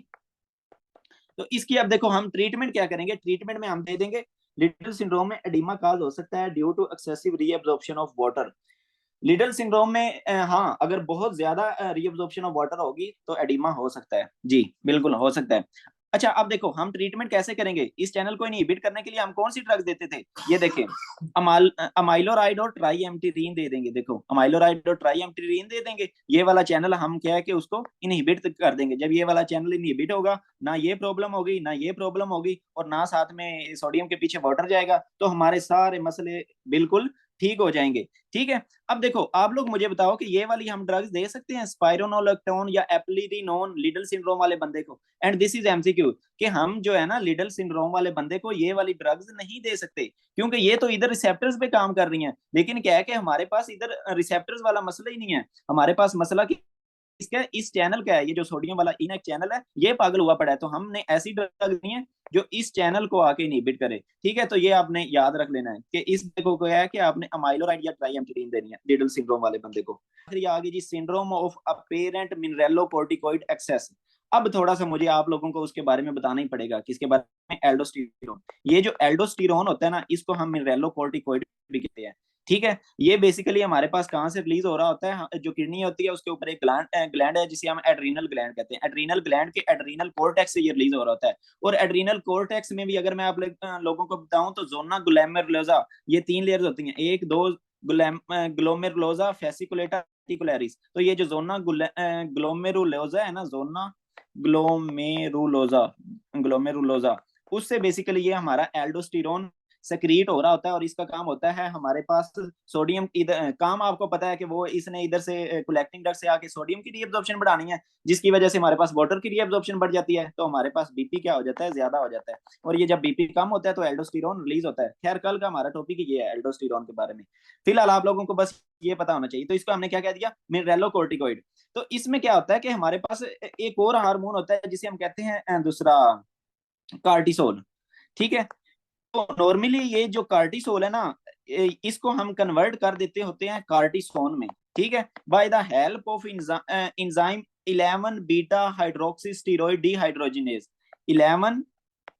तो इसकी अब देखो हम ट्रीटमेंट क्या करेंगे, ट्रीटमेंट में हम दे देंगे लिटल सिंड्रोम में एडिमा काज हो सकता है due to excessive reabsorption of water. Liddle syndrome में हाँ अगर बहुत ज्यादा रीअब्जॉर्प्शन ऑफ वाटर होगी तो एडिमा हो सकता है जी, बिल्कुल हो सकता है। अच्छा अब देखो हम ट्रीटमेंट कैसे करेंगे, इस चैनल को इनहिबिट करने के लिए हम कौन सी ड्रग्स देते थे, ये देखें अमाइलोराइड और ट्राईएम्प्टीरीन दे देंगे। देखो अमाइलोराइड और ट्राईएम्प्टीरीन दे देंगे, ये वाला चैनल हम क्या है कि उसको इनहिबिट कर देंगे। जब ये वाला चैनल इनहिबिट होगा ना ये प्रॉब्लम होगी ना ये प्रॉब्लम होगी और ना साथ में सोडियम के पीछे वाटर जाएगा, तो हमारे सारे मसले बिल्कुल ठीक हो जाएंगे। ठीक है। अब देखो आप लोग मुझे बताओ कि ये वाली हम ड्रग्स दे सकते हैं स्पाइरोनोलेक्टोन या एप्लिरिनोन लिडल सिंड्रोम वाले बंदे को, एंड दिस इज एमसीक्यू कि हम जो है ना लिडल सिंड्रोम वाले बंदे को ये वाली ड्रग्स नहीं दे सकते क्योंकि ये तो इधर रिसेप्टर्स पे काम कर रही हैं, लेकिन क्या है कि हमारे पास इधर रिसेप्टर्स वाला मसला ही नहीं है। हमारे पास मसला इसका इस चैनल का है, ये जो सोडियम वाला इनएक चैनल है ये पागल हुआ पड़ा है, तो हमने ऐसी ड्रग दी है जो इस चैनल को आके इनहिबिट करे। ठीक है। तो ये आपने याद रख लेना है कि इस देखो क्या है कि आपने अमाइलोराइड या ट्राईएम्प्टीरीन देनी है लिडल सिंड्रोम वाले बंदे को। फिर आगे जी सिंड्रोम ऑफ अपेरेंट मिनरेलोकोर्टिकोइड एक्सेस। अब थोड़ा सा मुझे आप लोगों को उसके बारे में बताना ही पड़ेगा, किसके बारे में, एल्डोस्टेरोन। ये जो एल्डोस्टेरोन होता है ना इसको हम मिनरेलोकोर्टिकोइड भी कहते हैं। ठीक है। ये बेसिकली हमारे पास कहाँ से रिलीज हो रहा होता है, जो किडनी होती है उसके ऊपर एक ग्लैंड है जिसे हम एड्रीनल ग्लैंड कहते हैं, एड्रीनल ग्लैंड के एड्रीनल कोर्टेक्स से ये रिलीज हो रहा होता है। और एड्रीनल कोर्टेक्स में भी अगर मैं आप लोगों को बताऊं तो जोना ग्लोमेरुलोसा, ये 3 लेयर्स होती हैं, एक दो ग्लोमेरुलोसा फेसिकुलेटा रेटिकुलरिस। तो ये जो जोना ग्लोमेरुलोसा है ना, जोना ग्लोमेरुलोसा ग्लोमेरुलोसा, उससे बेसिकली ये हमारा एल्डोस्टेरोन सक्रिएट हो रहा होता है और इसका काम होता है हमारे पास सोडियम इधर काम आपको पता है कि वो इसने इधर से कलेक्टिंग डक्ट से आके सोडियम की रीअब्जॉर्प्शन बढ़ानी है, जिसकी वजह से हमारे पास वाटर की रीअब्जॉर्प्शन बढ़ जाती है, तो हमारे पास बीपी क्या हो जाता है, ज्यादा हो जाता है। और ये जब बीपी कम होता है तो एल्डोस्टेरोन रिलीज होता है। खैर कल का हमारा टॉपिक ये है एल्डोस्टेरोन के बारे में, फिलहाल आप लोगों को बस ये पता होना चाहिए। तो इसको हमने क्या कह दिया, मिनरेलोकोर्टिकोइड। तो इसमें क्या होता है कि हमारे पास एक और हार्मोन होता है जिसे हम कहते हैं दूसरा कार्टिसोल। ठीक है। तो नॉर्मली ये जो कार्टिसोल है ना इसको हम कन्वर्ट कर देते होते हैं कार्टिसोन में। ठीक है। By the help of enzyme 11 beta hydroxy steroid dehydrogenase, 11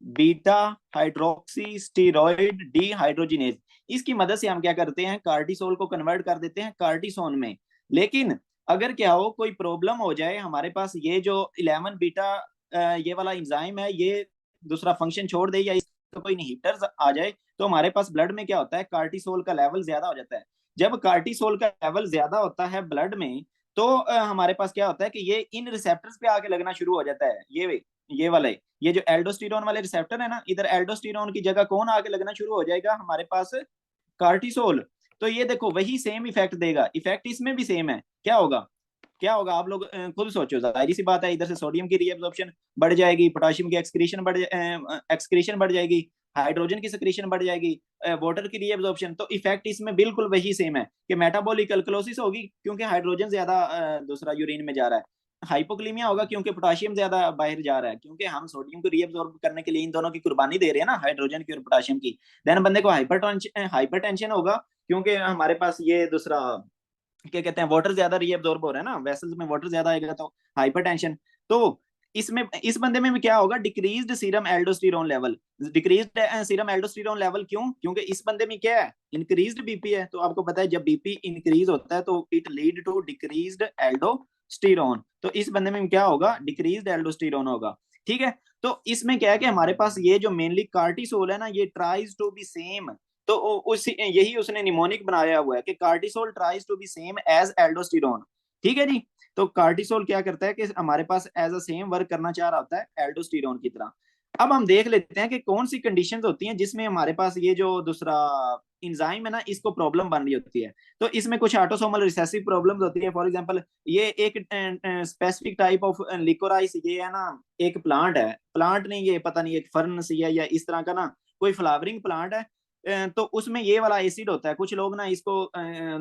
beta hydroxy steroid dehydrogenase, इसकी मदद से हम क्या करते हैं कार्टिसोल को कन्वर्ट कर देते हैं कार्टिसोन में। लेकिन अगर क्या हो कोई प्रॉब्लम हो जाए हमारे पास, ये जो 11 बीटा ये वाला इंजाइम है ये दूसरा फंक्शन छोड़ दे या तो कोई इनहिबिटर्स आ जाए, तो हमारे पास ब्लड में क्या होता है कार्टिसोल का लेवल ज्यादा हो जाता है। जब कार्टिसोल का लेवल ज्यादा होता है ब्लड में तो हमारे पास क्या होता है कि ये इन रिसेप्टर्स पे आके लगना शुरू हो जाता है। ये वाले ये जो एल्डोस्टेरोन वाले रिसेप्टर है ना, इधर एल्डोस्टेरोन की जगह कौन आके लगना शुरू हो जाएगा हमारे पास, कार्टिसोल। तो ये देखो वही सेम इफेक्ट देगा, इफेक्ट इसमें भी सेम है। क्या होगा, क्या होगा आप लोग खुद सोचो, जाहिर सी बात है इधर से सोडियम की रीअब्जॉर्प्शन बढ़ जाएगी, पोटाशियम की एक्सक्रीशन बढ़ जाएगी, हाइड्रोजन की सक्रीशन बढ़ जाएगी, वाटर की रीअब्जॉर्प्शन। तो इफेक्ट इसमें बिल्कुल वही सेम है कि मेटाबॉलिक अल्कलोसिस होगी क्योंकि हाइड्रोजन ज्यादा दूसरा यूरिन में जा रहा है, हाइपोक्लीमिया होगा क्योंकि पोटाशियम ज्यादा बाहर जा रहा है, क्योंकि हम सोडियम को रीअब्सॉर्ब करने के लिए इन दोनों की कुर्बानी दे रहे हैं ना, हाइड्रोजन की और पोटाशियम की। देन बंदे को हाइपरटेंशन होगा क्योंकि हमारे पास ये दूसरा क्या कहते हैं वाटर ज्यादा रीअब्सॉर्ब हो रहा है ना, वेसल्स में वाटर ज्यादा आएगा तो हाइपरटेंशन। तो इसमें इस बंदे में क्या होगा, decreased serum aldosterone level. Decreased serum aldosterone level क्यों, क्योंकि इस बंदे में क्या है इंक्रीज्ड बीपी है, तो आपको पता है जब बीपी इंक्रीज होता है तो it lead to decreased aldosterone. तो इस बंदे में क्या होगा, डिक्रीज्ड एल्डोस्टेरोन होगा। ठीक है। तो इसमें क्या है कि हमारे पास ये जो मेनली कार्टिसोल है ना ये ट्राइज टू बी सेम, तो उस यही उसने निमोनिक बनाया हुआ है कि cortisol tries to be same as aldosterone. ठीक है जी। तो कार्टिसोल क्या करता है कि हमारे पास एज अ सेम वर्क करना चाह रहा होता है एल्डोस्टेरोन की तरह। अब हम देख लेते हैं कि कौन सी कंडीशंस होती हैं जिसमें हमारे पास ये जो दूसरा इंजाइम है ना, इसको प्रॉब्लम बन रही होती है। तो इसमें कुछ ऑटोसोमल रिसेसिव प्रॉब्लम्स होती है। फॉर एग्जांपल ये एक स्पेसिफिक टाइप ऑफ लिकोराइस, ये है ना एक प्लांट है, प्लांट नहीं ये पता नहीं एक फर्न सी है या इस तरह का ना कोई फ्लावरिंग प्लांट है। तो उसमें ये वाला एसिड होता है। कुछ लोग ना इसको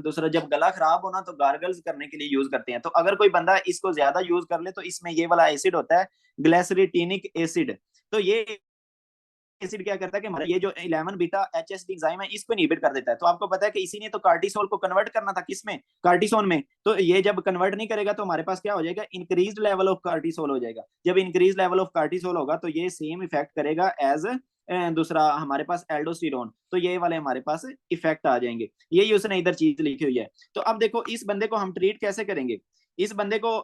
दूसरा जब गला खराब होना तो गार्गल्स करने के लिए यूज करते हैं। तो अगर कोई बंदा इसको ज्यादा यूज कर ले तो इसमें ये वाला एसिड होता है ग्लिसरीटिनिक एसिड। तो ये एसिड क्या करता है कि हमारा ये जो 11 बीटा एचएसडी एंजाइम है इसको इनहिबिट कर देता है। तो आपको पता है कि इसी ने तो कार्टिसोल को कन्वर्ट करना था किसमें, कार्टिसोन में। तो ये जब कन्वर्ट नहीं करेगा तो हमारे पास क्या हो जाएगा, इंक्रीज लेवल ऑफ कार्टिसोल हो जाएगा। जब इंक्रीज लेवल ऑफ कार्टिसोल होगा तो ये सेम इफेक्ट करेगा एज दूसरा हमारे पास एल्डोस्टेरोन। तो ये वाले हमारे पास इफेक्ट आ जाएंगे। यही उसने इधर चीज लिखी हुई है। तो अब देखो इस बंदे को हम ट्रीट कैसे करेंगे। इस बंदे को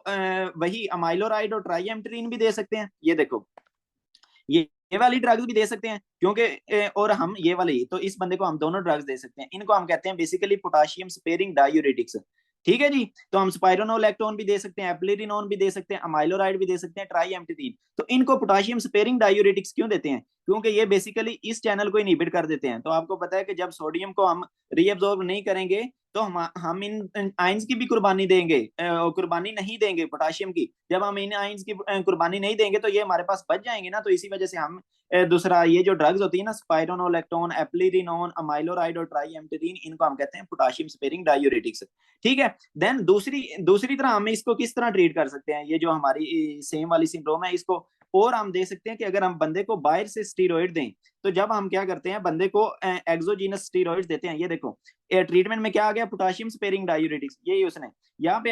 वही अमाइलोराइड और ट्राईएम्प्टेरिन भी दे सकते हैं। ये देखो ये वाली ड्रग्स भी दे सकते हैं क्योंकि और हम ये वाली, तो इस बंदे को हम दोनों ड्रग्स दे सकते हैं। इनको हम कहते हैं बेसिकली पोटाशियम स्पेयरिंग डायूरेटिक्स। ठीक है जी। तो हम स्पाइरोनोलैक्टोन भी दे सकते हैं, एप्लेरिनोन भी दे सकते हैं, अमाइलोराइड भी दे सकते हैं, ट्राईएम्प्टेरिन। तो इनको पोटाशियम स्पेयरिंग डायूरेटिक्स क्यों देते हैं, क्योंकि ये बेसिकली इस चैनल को इनहिबिट कर देते हैं। तो आपको पता है कि जब सोडियम को हम रीअब्सॉर्ब नहीं करेंगे तो हम इन आइंस की भी कुर्बानी देंगे, कुर्बानी नहीं देंगे पोटाशियम की। जब हम इन आइंस की कुर्बानी नहीं देंगे तो ये हमारे पास बच जाएंगे ना। तो इसी वजह से हम दूसरा ये जो ड्रग्स होती है ना स्पाइरोनोलैक्टोन, एप्लीरिनोन, अमाइलोराइड और ट्राईएम्प्टेरिन, इनको हम कहते हैं पोटाशियम स्पेयरिंग डायूरेटिक्स। ठीक है। देन दूसरी दूसरी तरह हम इसको किस तरह ट्रीट कर सकते हैं, ये जो हमारी सेम वाली सिंड्रोम है इसको और हम दे सकते हैं कि अगर हम बंदे को बाहर से स्टीरॉइड दें। तो जब हम क्या करते हैं बंदे को एक्सोजीनस स्टीरॉइड देते हैं। ये देखो ट्रीटमेंट में क्या आ गया, पोटाशियम स्पेयरिंग डायूरेटिक्स, यही उसने यहाँ पे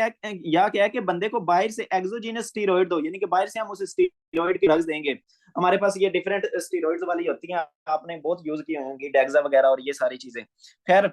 या क्या है कि बंदे को बाहर से एक्सोजीनस स्टीरॉइड दो, यानी कि बाहर से हम उसे स्टीरॉइड की ड्रग्स देंगे। हमारे पास ये डिफरेंट स्टीरॉइड्स वाली होती हैं, आपने बहुत यूज की होंगी, डेक्सा वगैरह और ये सारी चीजें। खैर,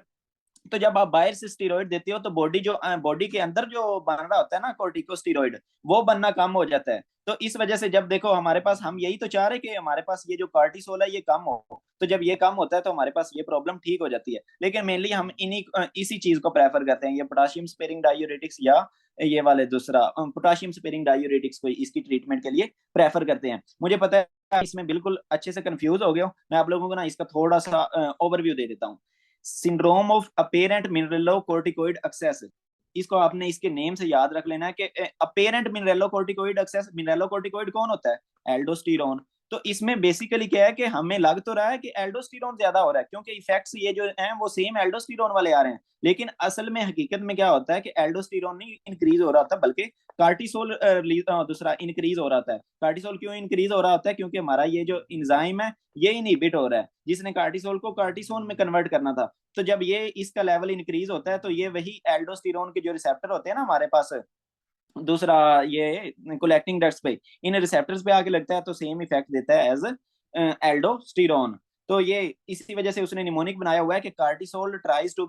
तो जब आप बाहर से स्टीरॉइड देते हो तो बॉडी के अंदर जो बन रहा होता है ना कोर्टिकोस्टीरॉइड, वो बनना कम हो जाता है। तो इस वजह से जब देखो हमारे पास, हम यही तो चाह रहे कि हमारे पास ये जो कार्टिसोल है ये कम हो। तो जब ये कम होता है तो हमारे पास ये प्रॉब्लम ठीक हो जाती है। लेकिन मेनली हम इसी चीज को प्रेफर करते हैं, ये पोटाशियम स्पेयरिंग डायूरेटिक्स या ये वाले दूसरा पोटाशियम स्पेयरिंग डायूरेटिक्स को इसकी ट्रीटमेंट के लिए प्रेफर करते हैं। मुझे पता है इसमें बिल्कुल अच्छे से कंफ्यूज हो गए हो। मैं आप लोगों को ना इसका थोड़ा सा ओवरव्यू दे देता हूँ। Syndrome of apparent mineralocorticoid excess, इसको आपने इसके नेम से याद रख लेना है कि अपेरेंट मिनरलोकोर्टिकोइड एक्सेस। मिनरलोकोर्टिकोइड कौन होता है, एल्डोस्टेरोन। तो इसमें बेसिकली क्या है कि हमें लग तो रहा है कि एल्डोस्टेरोन ज्यादा हो रहा है क्योंकि इफेक्ट्स ये जो हैं वो सेम एल्डोस्टेरोन वाले आ रहे हैं। लेकिन असल में हकीकत में क्या होता है कि एल्डोस्टेरोन नहीं इंक्रीज हो रहा होता बल्कि कार्टिसोल दूसरा इंक्रीज हो रहा था। कार्टिसोल क्यों इंक्रीज हो रहा होता है, क्योंकि हमारा ये जो इंजाइम है ये इनहिबिट हो रहा है जिसने कार्टिसोल को कार्टिसोन में कन्वर्ट करना था। तो जब ये इसका लेवल इंक्रीज होता है तो ये वही एल्डोस्टेरोन के जो रिसेप्टर होते हैं ना हमारे पास दूसरा ये कोलेक्टिंग डक्ट्स पे, इन रिसेप्टर्स पे आके लगता है तो सेम इफेक्ट देता है एज एल्डोस्टेरोन। तो ये इसी वजह से उसने निमोनिक बनाया हुआ है कि cortisol tries to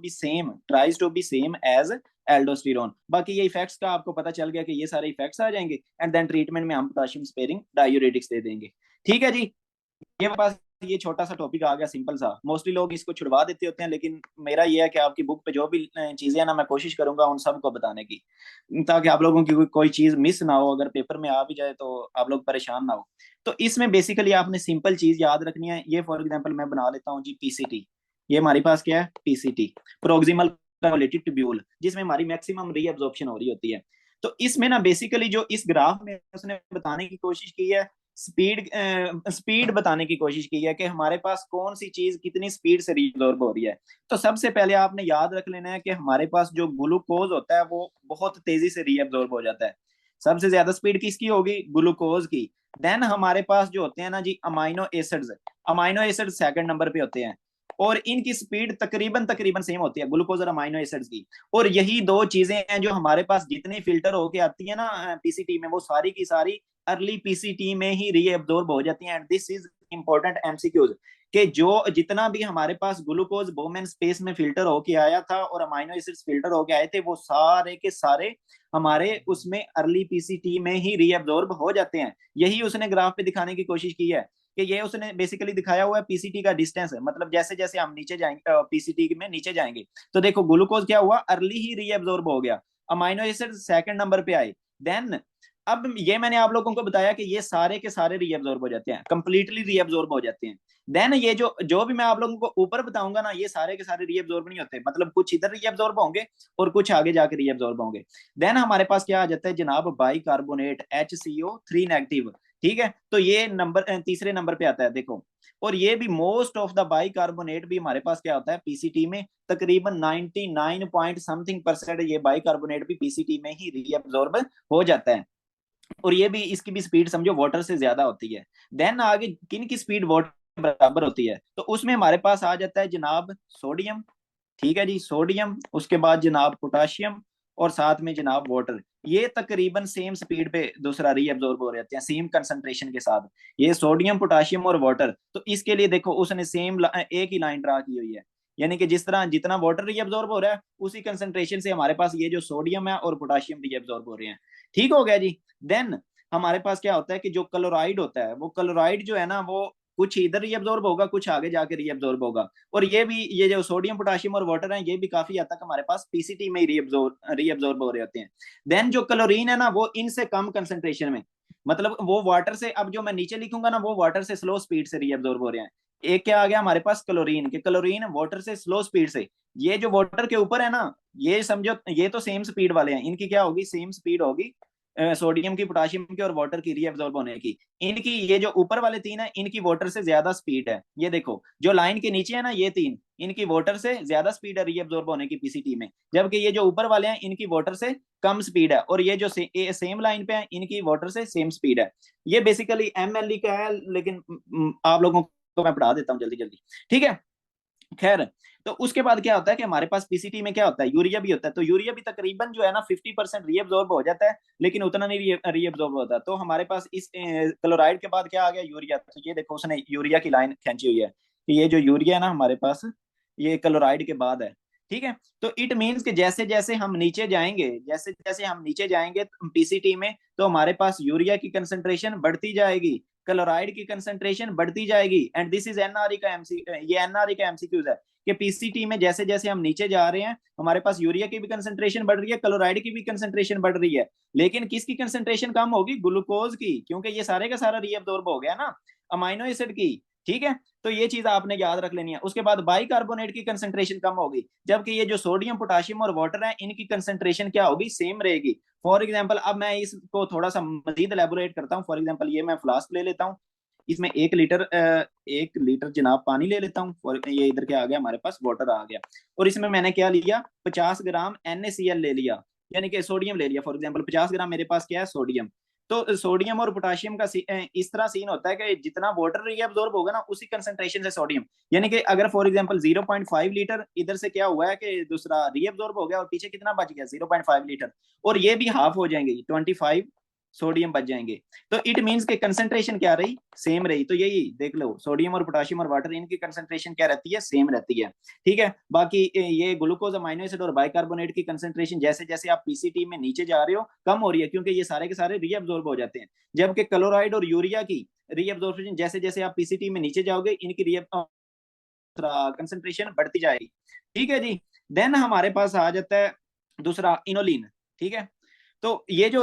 be same as aldosterone. बाकी ये इफेक्ट्स का आपको पता चल गया कि ये सारे इफेक्ट्स आ जाएंगे एंड देन ट्रीटमेंट में हम पोटाशियम स्पेयरिंग डायूरेटिक्स दे देंगे। ठीक है जी। ये पास ये छोटा सा टॉपिक आ गया सिंपल सा। मोस्टली लोग इसको छुड़वा देते होते हैं, लेकिन मेरा ये है कि आपकी बुक पे जो भी चीजें हैं ना मैं कोशिश करूंगा उन सबको बताने की, ताकि आप लोगों की कोई चीज मिस ना हो। अगर पेपर में आ भी जाए तो आप लोग परेशान ना हो। तो इसमें बेसिकली आपने सिंपल चीज याद रखनी है। ये फॉर एग्जाम्पल मैं बना लेता हूँ जी पीसीटी। ये हमारे पास क्या है, पीसीटी, प्रोक्सिमल कन्वोल्यूटिव ट्यूब्यूल, जिसमें हमारी मैक्सिमम रीअब्जॉर्प्शन हो रही होती है। तो इसमें ना बेसिकली जो इस ग्राफ में उसने बताने की कोशिश की है, स्पीड बताने की कोशिश की है कि हमारे पास कौन सी चीज कितनी स्पीड से रीअब्सॉर्ब हो रही है। तो सबसे पहले आपने याद रख लेना है कि हमारे पास जो ग्लूकोज होता है वो बहुत तेजी से रीअब्सॉर्ब हो जाता है। सबसे ज्यादा स्पीड किसकी होगी, ग्लूकोज की। देन हमारे पास जो होते हैं ना जी amino acids, amino acid second number पे होते हैं और इनकी स्पीड तकरीबन तकरीबन सेम होती है, ग्लूकोज और अमाइनो एसिड्स की। और यही दो चीजें हैं जो हमारे पास जितनी फिल्टर होके आती है ना पीसीटी में, वो सारी की सारी अर्ली पीसीटी में ही रीअब्सॉर्ब हो जाती हैं। And this is important MCQs कि जो जितना भी हमारे पास ग्लूकोज बोमेन स्पेस में फिल्टर होके आया था और अमाइनो एसिड्स फिल्टर होके आए थे, वो सारे के सारे हमारे उसमें अर्ली पीसीटी में ही रीअब्सॉर्ब हो जाते हैं। यही उसने ग्राफ पे दिखाने की कोशिश की है कि ये उसने बेसिकली दिखाया हुआ है पीसीटी का डिस्टेंस है। मतलब जैसे जैसे हम नीचे जाएंगे पीसीटी में नीचे जाएंगे तो देखो ग्लूकोज क्या हुआ, अर्ली ही रीअब्सॉर्ब हो गया, अमाइनो एसिड सेकंड नंबर पे आए। देन अब ये मैंने आप लोगों को बताया कि ये सारे के सारे रीअब्जॉर्ब हो जाते हैं, कंप्लीटली रीअब्जॉर्ब हो जाते हैं। देन ये जो जो भी मैं आप लोगों को ऊपर बताऊंगा ना, ये सारे के सारे रीअब्जॉर्ब नहीं होते, मतलब कुछ इधर रीअब्जॉर्ब होंगे और कुछ आगे जाके रीअब्जॉर्ब होंगे। देन हमारे पास क्या आ जाता है जनाब, बाई कार्बोनेट HCO3 नेगेटिव। ठीक है, तो ये नंबर तीसरे नंबर पे आता है देखो। और ये भी most of the by carbonate भी हमारे पास क्या होता है पीसीटी में, तकरीबन 99 पॉइंट समथिंग परसेंट ये बाई कार्बोनेट भी पीसीटी में ही रीअब्जॉर्ब हो जाता है। और ये भी, इसकी भी स्पीड समझो वाटर से ज्यादा होती है। देन आगे किन की स्पीड वाटर बराबर होती है, तो उसमें हमारे पास आ जाता है जनाब सोडियम। ठीक है जी, सोडियम, उसके बाद जनाब पोटाशियम, और साथ में जनाब वाटर। ये तकरीबन सेम स्पीड पे दूसरा रीअब्जॉर्ब हो जाते हैं, सेम कंसंट्रेशन के साथ, ये सोडियम पोटाशियम और वाटर। तो इसके लिए देखो उसने सेम एक ही लाइन ड्रा की हुई है, यानी कि जिस तरह जितना वाटर रीअब्जॉर्ब हो रहा है उसी कंसंट्रेशन से हमारे पास ये जो सोडियम है और पोटाशियम रीअब्जॉर्ब हो रहे हैं। ठीक हो गया जी। देन हमारे पास क्या होता है कि जो क्लोराइड होता है, वो क्लोराइड जो है ना, वो कुछ इधर रीअब्जॉर्ब होगा, कुछ आगे जाके रीअब्जॉर्ब होगा। और ये भी, ये जो सोडियम पोटाशियम और वाटर है, ये भी काफी हद तक हमारे पास पीसीटी में ही रीअब्जॉर्ब हो रहे होते हैं। देन जो क्लोरीन है ना, वो इनसे कम कंसंट्रेशन में, मतलब वो वाटर से, अब जो मैं नीचे लिखूंगा ना, वो वाटर से स्लो स्पीड से रीअब्जॉर्ब हो रहे हैं। एक क्या आ गया हमारे पास क्लोरीन के, क्लोरीन वाटर से स्लो स्पीड से। ये जो वाटर के ऊपर है ना, ये समझो ये तो सेम स्पीड वाले हैं, इनकी क्या होगी, सेम स्पीड होगी सोडियम की, पोटाशियम की और वाटर की रीअब्जॉर्ब होने की। इनकी ये जो ऊपर वाले तीन है, इनकी वाटर से ज्यादा स्पीड है। ये देखो जो लाइन के नीचे है ना, ये तीन, इनकी वाटर से ज्यादा स्पीड है रीअब्जॉर्ब होने की पीसीटी में। जबकि ये जो ऊपर वाले हैं, इनकी वाटर से कम स्पीड है, और ये जो सेम लाइन पे है, इनकी वाटर से सेम स्पीड है। ये बेसिकली MLE का है, लेकिन आप लोगों को मैं पढ़ा देता हूँ जल्दी जल्दी। ठीक है, खैर। तो उसके बाद क्या होता है कि हमारे पास पीसीटी में क्या होता है, यूरिया भी होता है। तो यूरिया भी तकरीबन जो है ना 50% रीअब्जॉर्ब हो जाता है, लेकिन उतना नहीं रीअब्जॉर्ब होता। तो हमारे पास इस क्लोराइड के बाद क्या आ गया, यूरिया। तो ये देखो उसने यूरिया की लाइन खींची हुई है कि ये जो यूरिया है ना हमारे पास, ये क्लोराइड के बाद है। ठीक है, तो इट मीन्स कि जैसे जैसे हम नीचे जाएंगे, जैसे जैसे हम नीचे जाएंगे पीसीटी में, तो हमारे पास यूरिया की कंसंट्रेशन बढ़ती जाएगी, क्लोराइड की कंसंट्रेशन बढ़ती जाएगी। एंड दिस इज एनआरई का एमसी, ये एनआरई का एमसीक्यूज है कि पीसीटी में जैसे जैसे हम नीचे जा रहे हैं, हमारे पास यूरिया की भी कंसंट्रेशन बढ़ रही है, क्लोराइड की भी कंसंट्रेशन बढ़ रही है। लेकिन किसकी कंसंट्रेशन कम होगी, ग्लूकोज की, क्योंकि ये सारे का सारा रीअब्जॉर्ब हो गया ना, अमाइनो एसिड की। ठीक है, तो ये चीज आपने याद रख लेनी है। उसके बाद बाइकार्बोनेट की कंसंट्रेशन कम होगी, जबकि ये जो सोडियम पोटाशियम और वाटर है, इनकी कंसंट्रेशन क्या होगी, सेम रहेगी। फॉर एग्जाम्पल, अब मैं इसको थोड़ा सा मजीद एलेबोरेट करता हूँ। फॉर एग्जाम्पल, ये मैं फ्लास्क ले लेता हूँ, इसमें 1 लीटर जनाब पानी ले लेता हूँ, और ये इधर क्या आ गया हमारे पास, वाटर आ गया। और इसमें मैंने क्या लिया, 50 ग्राम NaCl ले लिया, यानी कि सोडियम ले लिया। फॉर एग्जाम्पल 50 ग्राम मेरे पास क्या है, सोडियम। तो सोडियम और पोटाशियम का इस तरह सीन होता है कि जितना वाटर रीअब्जॉर्ब होगा ना, उसी कंसंट्रेशन से सोडियम, यानी कि अगर फॉर एग्जांपल 0.5 लीटर इधर से क्या हुआ है कि दूसरा रीअब्जॉर्ब हो गया, और पीछे कितना बच गया, 0.5 लीटर, और ये भी हाफ हो जाएंगे, 25 सोडियम बच जाएंगे। तो इट मीन्स के कंसंट्रेशन क्या रही, सेम रही। तो यही देख लो, सोडियम और पोटाशियम और वाटर, इनकी कंसंट्रेशन क्या रहती है, सेम रहती है। ठीक है, बाकी ये ग्लूकोज, अमाइनो एसिड और बाइकार्बोनेट की कंसंट्रेशन जैसे जैसे आप पीसीटी में नीचे जा रहे हो, कम हो रही है, क्योंकि ये सारे के सारे रीअब्जॉर्ब हो जाते हैं। जबकि क्लोराइड और यूरिया की रीअब्जॉर्प्शन जैसे जैसे आप पीसीटी में नीचे जाओगे, इनकी कंसंट्रेशन बढ़ती जाएगी। ठीक है जी। देन हमारे पास आ जाता है दूसरा इनोलिन। ठीक है, तो ये जो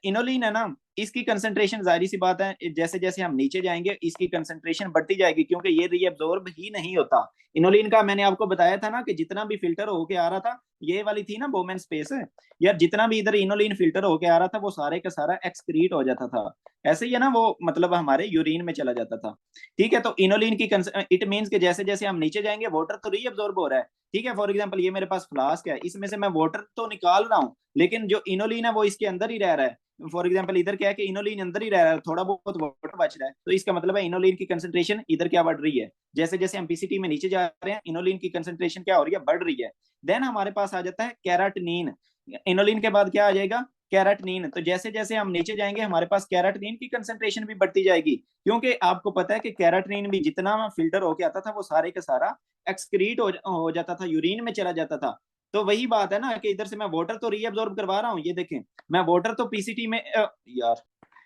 इनोलिन है ना, इसकी कंसंट्रेशन जाहिर सी बात है, जैसे जैसे हम नीचे जाएंगे इसकी कंसंट्रेशन बढ़ती जाएगी, क्योंकि ये रीअब्जॉर्ब ही नहीं होता। इनोलिन का मैंने आपको बताया था ना कि जितना भी फिल्टर होके आ रहा था, ये वाली थी ना बोमेन स्पेस है यार, जितना भी इधर इनोलिन फिल्टर होके आ रहा था, वो सारे का सारा एक्सक्रीट हो जाता था। ऐसे ही है ना, वो मतलब हमारे यूरिन में चला जाता था। ठीक है, तो इनोलिन की इट मीन्स के जैसे जैसे हम नीचे जाएंगे, वाटर तो रीअब्जॉर्ब हो रहा है। ठीक है, फॉर एग्जाम्पल ये मेरे पास फ्लास्क है, इसमें से मैं वाटर तो निकाल रहा हूँ, लेकिन जो इनोलिन है वो इसके अंदर ही रह रहा है। फॉर एग्जाम्पल इधर क्या है कि इनोलिन अंदर ही रह रहा है, थोड़ा बहुत वाटर बच रहा है, तो इसका मतलब है इनोलिन की कंसंट्रेशन इधर क्या बढ़ रही है, जैसे जैसे हम पीसीटी में नीचे जा रहे हैं, इनोलिन की कंसंट्रेशन क्या हो रही है, बढ़ रही है। देन हमारे पास आ जाता है कैराटिनिन। इनोलिन के बाद क्या आ जाएगा, कैराटिनिन। तो जैसे जैसे हम नीचे जाएंगे, हमारे पास कैराटिनिन की कंसंट्रेशन भी बढ़ती जाएगी, क्योंकि आपको पता है कि कैराटिनिन भी जितना फिल्टर होके आता था, वो सारे का सारा एक्सक्रीट हो जाता था, यूरिन में चला जाता था। तो वही बात है ना कि इधर से मैं वाटर तो रीअब्जॉर्ब करवा रहा हूँ, ये देखें, मैं वाटर तो पीसीटी में यार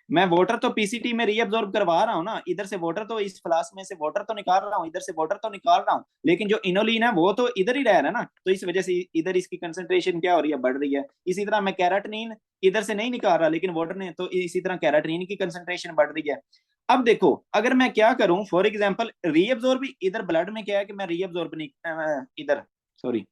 मैं वाटर तो पीसीटी में रीअब्जॉर्ब करवा रहा हूँ ना, इधर से वाटर तो इस फ्लास्क में से वाटर तो निकाल रहा हूँ, इधर से वाटर तो निकाल रहा हूँ, लेकिन जो इनोलिन है वो तो इधर ही रह रहा है ना, तो इस वजह से इधर इसकी कंसेंट्रेशन क्या हो रही है, बढ़ रही है। इसी तरह मैं कैराटिनिन इधर से नहीं निकाल रहा, लेकिन वाटर ने, तो इसी तरह कैराटिनिन की कंसेंट्रेशन बढ़ रही है। अब देखो अगर मैं क्या करूं, फॉर एग्जाम्पल रीअब्जॉर्ब भी इधर ब्लड में क्या है कि मैं रीअब्जॉर्ब नहीं इधर सॉरी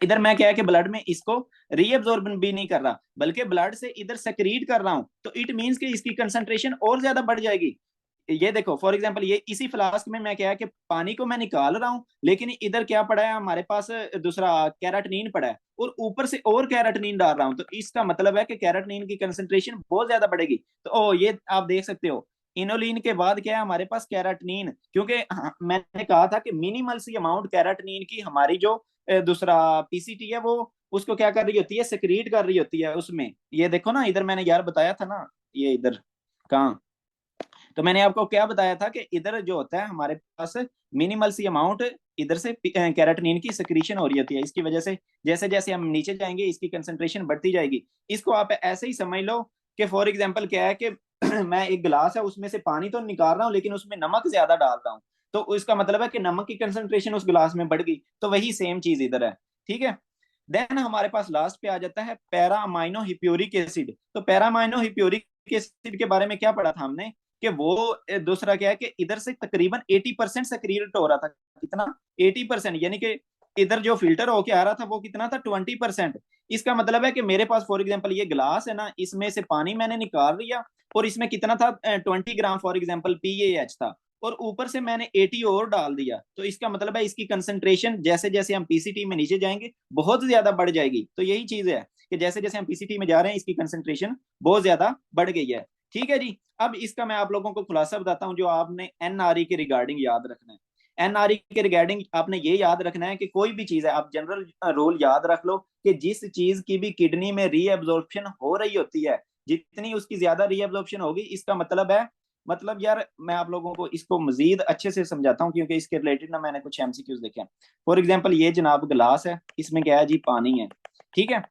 इधर मैं क्या है कि ब्लड में इसको रीअब्जॉर्ब भी नहीं कर रहा, बल्कि ब्लड से इधर सेक्रीट कर रहा हूं, तो इट मींस कि इसकी कंसंट्रेशन और ज्यादा बढ़ जाएगी। ये देखो फॉर एग्जांपल ये इसी फ्लास्क में मैं क्या है कि पानी को मैं निकाल रहा हूं, लेकिन इधर क्या पड़ा है हमारे पास, दूसरा कैराटिनिन पड़ा है, और ऊपर से और कैराटिनिन डाल रहा हूं, तो इसका मतलब है कि कैराटिनिन की कंसंट्रेशन बहुत ज्यादा बढ़ेगी। तो ये आप देख सकते हो, इनोलिन के बाद क्या है हमारे पास कैराटिनिन, क्योंकि मैंने कहा था कि मिनिमल सी अमाउंट कैराटिनिन की हमारी जो दूसरा पीसीटी है वो उसको क्या कर रही होती है, सिक्रीट कर रही होती है उसमें। ये देखो ना इधर मैंने यार बताया था ना, ये इधर कहाँ, तो मैंने आपको क्या बताया था कि इधर जो होता है हमारे पास मिनिमल सी अमाउंट इधर से कैराटिनिन की सिक्रीशन हो रही होती है, इसकी वजह से जैसे जैसे हम नीचे जाएंगे इसकी कंसंट्रेशन बढ़ती जाएगी। इसको आप ऐसे ही समझ लो कि फॉर एग्जांपल क्या है कि मैं एक गिलास है उसमें से पानी तो निकाल रहा हूँ, लेकिन उसमें नमक ज्यादा डाल रहा हूँ, तो इसका मतलब है कि नमक की कंसंट्रेशन उस गिलास में बढ़ गई, तो वही सेम चीज इधर है। ठीक है, देन हमारे पास लास्ट पे आ जाता है पैरा अमाइनो हिप्योरिक एसिड। तो पैरा अमाइनो हिप्योरिक एसिड के बारे में क्या पढ़ा था हमने, कि वो दूसरा क्या है कि इधर से तकरीबन 80% सक्रिएट हो रहा था। कितना? 80%, यानी कि इधर जो फिल्टर होके आ रहा था वो कितना था, 20%। इसका मतलब है कि मेरे पास फॉर एग्जाम्पल ये ग्लास है ना, इसमें से पानी मैंने निकाल लिया, और इसमें कितना था, 20 ग्राम फॉर एग्जाम्पल पीएएच था, और ऊपर से मैंने 80 और डाल दिया, तो इसका मतलब है इसकी कंसंट्रेशन जैसे जैसे हम पीसीटी में नीचे जाएंगे बहुत ज्यादा बढ़ जाएगी। तो यही चीज है कि जैसे जैसे हम पीसीटी में जा रहे हैं इसकी कंसंट्रेशन बहुत ज्यादा बढ़ गई है। ठीक है जी। अब इसका मैं आप लोगों को खुलासा बताता हूं जो आपने एनआरई के रिगार्डिंग याद रखना है। एनआरई के रिगार्डिंग आपने ये याद रखना है कि कोई भी चीज है, आप जनरल रूल याद रख लो कि जिस चीज की भी किडनी में रीएब्जॉर्प्शन हो रही होती है, जितनी उसकी ज्यादा रीएब्जॉर्प्शन होगी, इसका मतलब है, मतलब यार मैं आप लोगों को इसको मजीद अच्छे से समझाता हूँ क्योंकि इसके रिलेटेड ना मैंने कुछ एमसीक्यूज देखे हैं। फॉर एग्जाम्पल ये जनाब गिलास है, इसमें क्या है जी, पानी है। ठीक है,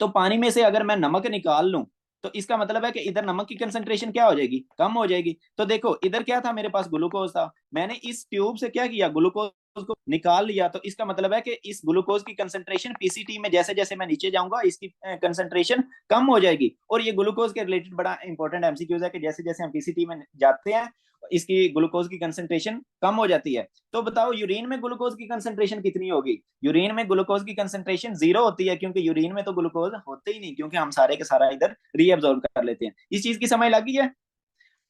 तो पानी में से अगर मैं नमक निकाल लूं, तो इसका मतलब है कि इधर नमक की कंसंट्रेशन क्या हो जाएगी, कम हो जाएगी। तो देखो इधर क्या था, मेरे पास ग्लूकोज था, मैंने इस ट्यूब से क्या किया, ग्लूकोज को निकाल लिया, तो इसका मतलब है कि इस ग्लूकोज की कंसंट्रेशन पीसीटी में जैसे जैसे मैं नीचे जाऊंगा इसकी कंसंट्रेशन कम हो जाएगी। और ये ग्लूकोज के रिलेटेड बड़ा इंपॉर्टेंट एमसीक्यूज है कि जैसे जैसे हम पीसीटी में जाते हैं इसकी ग्लूकोज की कंसंट्रेशन कम हो जाती है। तो बताओ यूरिन में ग्लूकोज की कंसंट्रेशन कितनी होगी? यूरिन में ग्लूकोज की कंसंट्रेशन 0 होती है, क्योंकि यूरिन में तो ग्लूकोज होते ही नहीं, क्योंकि हम सारे के सारा इधर रीअब्सॉर्ब कर लेते हैं। इस चीज की समझ लगी है?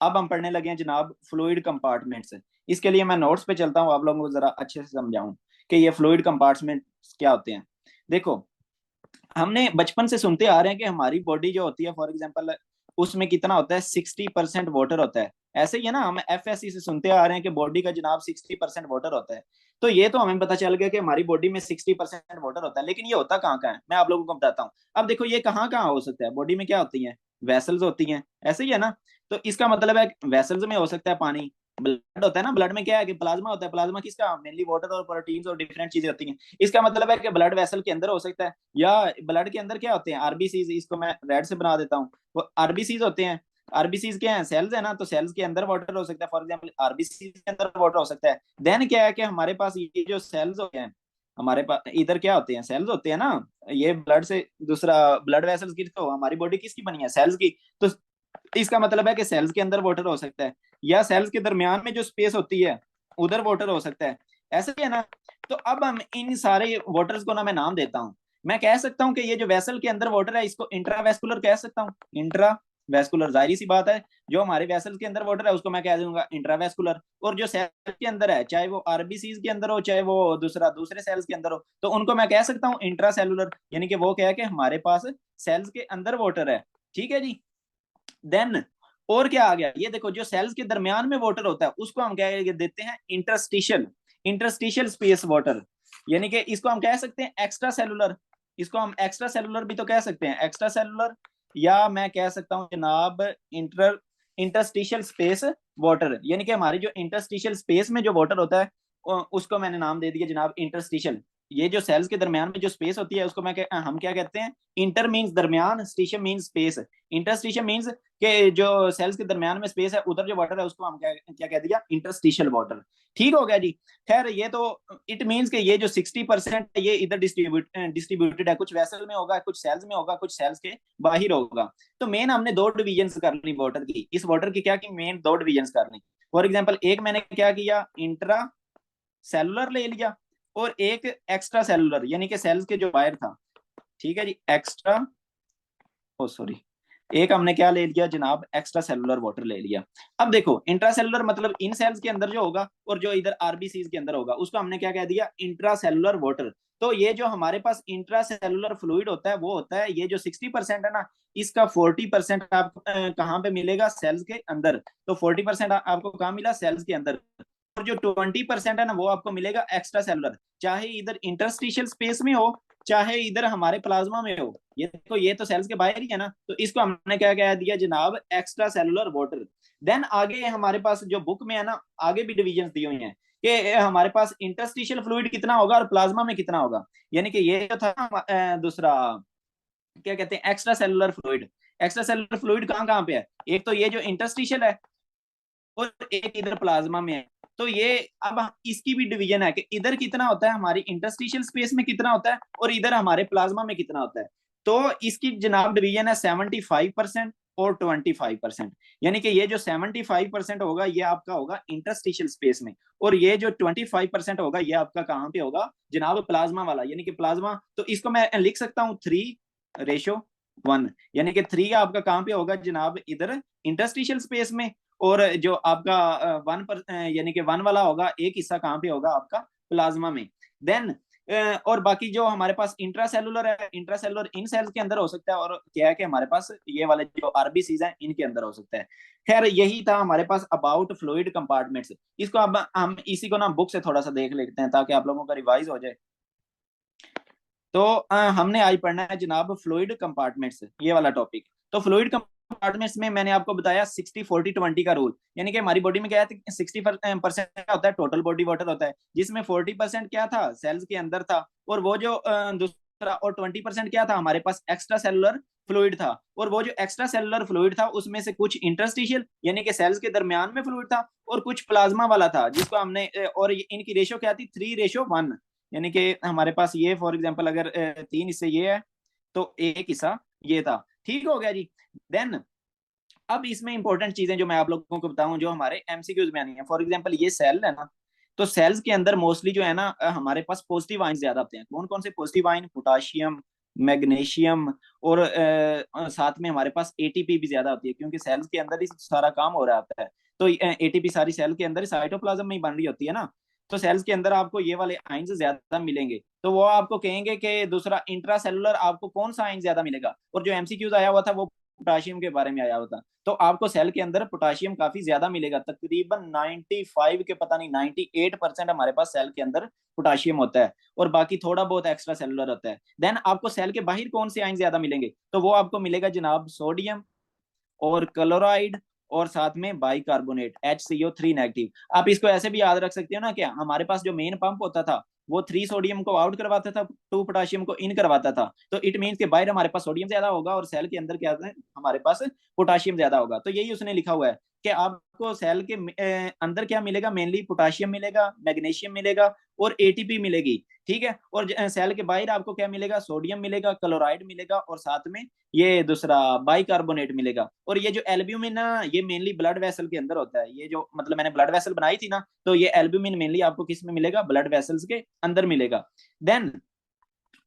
अब हम पढ़ने लगे हैं जनाब फ्लूइड कंपार्टमेंट्स। इसके लिए मैं नोट्स पे चलता हूँ, आप लोगों को जरा अच्छे से समझाऊं कि ये फ्लूइड कंपार्टमेंट्स क्या होते हैं। देखो हमने बचपन से सुनते आ रहे हैं कि हमारी बॉडी जो होती है फॉर एग्जाम्पल उसमें कितना होता है, 60% वाटर होता है। ऐसे ही है ना, हम एफएससी से सुनते आ रहे हैं कि बॉडी का जनाब 60% वाटर होता है। तो ये तो हमें पता चल गया कि हमारी बॉडी में 60% वाटर होता है, लेकिन ये होता कहाँ कहाँ है, मैं आप लोगों को बताता हूँ। अब देखो ये कहाँ कहाँ हो सकता है, बॉडी में क्या होती है, वेसल्स होती हैं, ऐसे ही है ना। तो इसका मतलब है वेसल्स में हो सकता है पानी, ब्लड होता है ना, ब्लड में क्या है कि प्लाज्मा होता है, प्लाज्मा किसका, मेनली वाटर और प्रोटीन्स और डिफरेंट चीजें होती हैं। इसका मतलब है कि ब्लड वेसल के अंदर हो सकता है, या ब्लड के अंदर क्या होते हैं, आरबीसीज, इसको मैं रेड से बना देता हूँ, वो आरबीसीज होते हैं। आरबीसीज क्या है, सेल्स है ना, तो सेल्स के अंदर वाटर हो सकता है, फॉर एग्जांपल आरबीसीज के अंदर वाटर हो सकता है। देन क्या है कि हमारे पास ये जो सेल्स होते हैं, हमारे पास इधर क्या होते हैं, सेल्स होते हैं ना, ये ब्लड से दूसरा ब्लड वेसल्स की, तो हमारी बॉडी किसकी बनी है, सेल्स की। तो इसका मतलब है कि सेल्स के अंदर वाटर हो सकता है, या सेल्स के दरमियान में जो स्पेस होती है उधर वाटर हो सकता है, ऐसे ही है ना। तो अब हम इन सारे वाटर्स को ना मैं नाम देता हूँ। मैं कह सकता हूँ कि ये जो वेसल के अंदर वाटर है इसको इंट्रावेस्कुलर कह सकता हूँ, इंट्रावेस्कुलर, जाहिर सी बात है, जो हमारे वेसल के अंदर वाटर है उसको मैं कह दूंगा इंट्रावेस्कुलर। और जो सेल के अंदर है, चाहे वो आरबीसीज के अंदर हो चाहे वो दूसरे सेल्स के अंदर हो, तो उनको मैं कह सकता हूँ इंट्रासेलुलर, यानी कि वो क्या है कि हमारे पास सेल्स के अंदर वाटर है। ठीक है जी। देन और क्या आ गया, ये देखो जो सेल्स के दरमियान में वाटर होता है उसको हम क्या देते हैं, इंटरस्टिशियल, इंटरस्टिशियल स्पेस वाटर, यानी कि इसको हम कह सकते हैं एक्स्ट्रा सेलुलर। इसको हम एक्स्ट्रा सेलुलर भी तो कह सकते हैं, एक्स्ट्रा सेलुलर, या मैं कह सकता हूं जनाब इंटरस्टिशियल स्पेस वाटर, यानी कि हमारी जो इंटरस्टिशियल स्पेस में जो वाटर होता है उसको मैंने नाम दे दिया जनाब इंटरस्टिशियल। ये जो सेल्स के दरमियान में जो स्पेस होती है उसको हम क्या कहते हैं, इंटर मीन्स दरमियान, स्टिशियम मीन्स स्पेस। इंटरस्टिशियम मीन्स के जो सेल्स के दरमियान में स्पेस है उधर जो वाटर है उसको हम क्या क्या कह दिया, इंटरस्टिशियल वाटर। ठीक हो गया जी। खैर ये तो इट मीन्स के ये जो 60% है ये इधर डिस्ट्रीब्यूटेड है, कुछ वेसल में होगा, कुछ सेल्स में होगा, कुछ सेल्स के बाहर होगा। तो मेन हमने दो डिविजन कर ली वाटर की, इस वाटर की क्या की मेन दो डिविजन कर ली। फॉर एग्जाम्पल एक मैंने क्या किया, इंट्रा सेलुलर ले लिया, और एक एक्स्ट्रा सेलुलर यानी कि सेल्स के जो बाहर था। ठीक है जी, एक्स्ट्रा, ओ सॉरी, एक हमने क्या ले लिया जनाब, एक्स्ट्रा सेलुलर वाटर ले लिया। अब देखो इंट्रा सेलुलर मतलब इन सेल्स के अंदर जो होगा, और जो इधर आरबीसी के अंदर होगा उसको हमने क्या कह दिया, इंट्रा सेलुलर वाटर। तो ये जो हमारे पास इंट्रा सेलुलर फ्लूइड होता है वो होता है ये जो 60% है ना, इसका 40% आप कहाँ पे मिलेगा, सेल्स के अंदर। तो 40% आपको कहाँ मिला, सेल्स के अंदर। और जो 20% है ना वो आपको मिलेगा एक्स्ट्रा सेलुलर, चाहे इधर इंटरस्टिशियल स्पेस में हो, चाहे इधर हमारे प्लाज्मा में हो। ये देखो ये तो सेल्स के बाहर ही है ना, तो इसको हमने क्या कह दिया जनाब, एक्स्ट्रा सेलुलर वाटर। देन आगे हमारे पास जो बुक में है ना, आगे भी डिविजन दी हुई है कि हमारे पास इंटरस्टिशियल फ्लूइड कितना होगा और प्लाज्मा में कितना होगा। यानी कि ये जो था दूसरा क्या कहते हैं, extra cellular fluid. Extra cellular fluid कहाँ कहाँ पे है, एक तो ये जो इंटरस्टिशियल है, और एक इधर प्लाज्मा में है। तो ये अब इसकी भी डिवीजन है कि इधर कितना होता है हमारी इंटरस्टिशियल स्पेस में कितना होता है, और इधर हमारे प्लाज्मा में कितना होता है। तो इसकी जनाब डिवीजन है 75% और 25%। यानी कि ये जो 75% होगा ये आपका होगा इंटरस्टिशियल स्पेस में, और ये जो 25% होगा ये आपका कहाँ पे होगा जनाब, प्लाज्मा वाला। यानी कि प्लाज्मा, तो इसको मैं लिख सकता हूँ 3:1, यानी कि 3 आपका कहाँ पे होगा जनाब, इधर इंटरस्टिशियल स्पेस में। और जो आपका 1 यानी कि 1 वाला होगा, एक हिस्सा कहाँ पे होगा आपका, प्लाज्मा में। देन और बाकी जो हमारे पास इंट्रासेलुलर है, इंट्रासेलुलर इन सेल्स के अंदर हो सकता है, और क्या है कि हमारे पास ये वाले जो आरबीसीज हैं इनके अंदर हो सकता है। खैर यही था हमारे पास अबाउट फ्लूइड कंपार्टमेंट्स। इसको अब हम इसी को ना बुक से थोड़ा सा देख लेते हैं ताकि आप लोगों का रिवाइज हो जाए। तो हमने आज पढ़ना है जनाब फ्लूइड कंपार्टमेंट्स, ये वाला टॉपिक। तो फ्लूइड कंपार्टमेंट्स में मैंने आपको बताया 60-40-20 का रूल। यानी कि हमारी बॉडी में क्या है, 60% क्या होता है, टोटल बॉडी वाटर होता है, जिसमें 40% क्या था, सेल्स के अंदर था, और वो जो दूसरा, और 20% क्या था हमारे पास, एक्स्ट्रा सेलुलर फ्लूइड था। और वो जो एक्स्ट्रा सेलुलर फ्लूइड था उसमें से कुछ इंटरस्टिशियल यानी कि सेल्स के दरमियान में फ्लूइड था, और कुछ प्लाज्मा वाला था जिसको हमने और इनकी रेशो क्या थी, 3:1। यानी कि हमारे पास ये फॉर एग्जांपल अगर 3 हिस्से ये है तो एक हिस्सा ये था। ठीक हो गया जी। देन अब इसमें इंपॉर्टेंट चीजें जो मैं आप लोगों को बताऊं जो हमारे एमसीक्यूज में आनी है, फॉर एग्जांपल ये सेल है ना, तो सेल्स के अंदर मोस्टली जो है ना हमारे पास पॉजिटिव आयन ज्यादा होते हैं। कौन कौन से पॉजिटिव आयन, पोटाशियम, मैग्नीशियम, और साथ में हमारे पास एटीपी भी ज्यादा होती है, क्योंकि सेल्स के अंदर ही सारा काम हो रहा होता है। तो एटीपी सारी सेल के अंदर साइटोप्लाज्म में ही बन रही होती है ना, तो सेल्स के अंदर आपको ये वाले आयन्स ज्यादा मिलेंगे। तो वो आपको कहेंगे कि दूसरा इंट्रा सेलुलर आपको कौन सा आयन ज्यादा मिलेगा, और जो एमसीक्यूज आया हुआ था वो पोटाशियम के बारे में आया हुआ था। तो आपको सेल के अंदर पोटाशियम काफी ज्यादा मिलेगा, तकरीबन 95 के पता नहीं 98% हमारे पास सेल के अंदर पोटाशियम होता है, और बाकी थोड़ा बहुत एक्स्ट्रा सेलुलर होता है। देन आपको सेल के बाहर कौन से आयन ज्यादा मिलेंगे, तो वो आपको मिलेगा जनाब सोडियम और क्लोराइड, और साथ में बाइकार्बोनेट HCO3 नेगेटिव। आप इसको ऐसे भी याद रख सकते हो ना कि हमारे पास जो मेन पंप होता था वो 3 सोडियम को आउट करवाता था, 2 पोटाशियम को इन करवाता था। तो इट मीन्स के बाहर हमारे पास सोडियम ज्यादा होगा और सेल के अंदर क्या है हमारे पास पोटाशियम ज्यादा होगा। तो यही उसने लिखा हुआ है कि आपको सेल के अंदर क्या मिलेगा, मेनली पोटाशियम मिलेगा, मैग्नीशियम मिलेगा, और एटीपी मिलेगी। ठीक है, और सेल के बाहर आपको क्या मिलेगा, सोडियम मिलेगा, क्लोराइड मिलेगा, और साथ में ये दूसरा बाइकार्बोनेट मिलेगा। और ये जो एल्ब्यूमिन ना ये मेनली ब्लड वेसल के अंदर होता है। ये जो मतलब मैंने ब्लड वेसल बनाई थी ना, तो ये एल्ब्यूमिन मेनली आपको किस में मिलेगा, ब्लड वेसल्स के अंदर मिलेगा। देन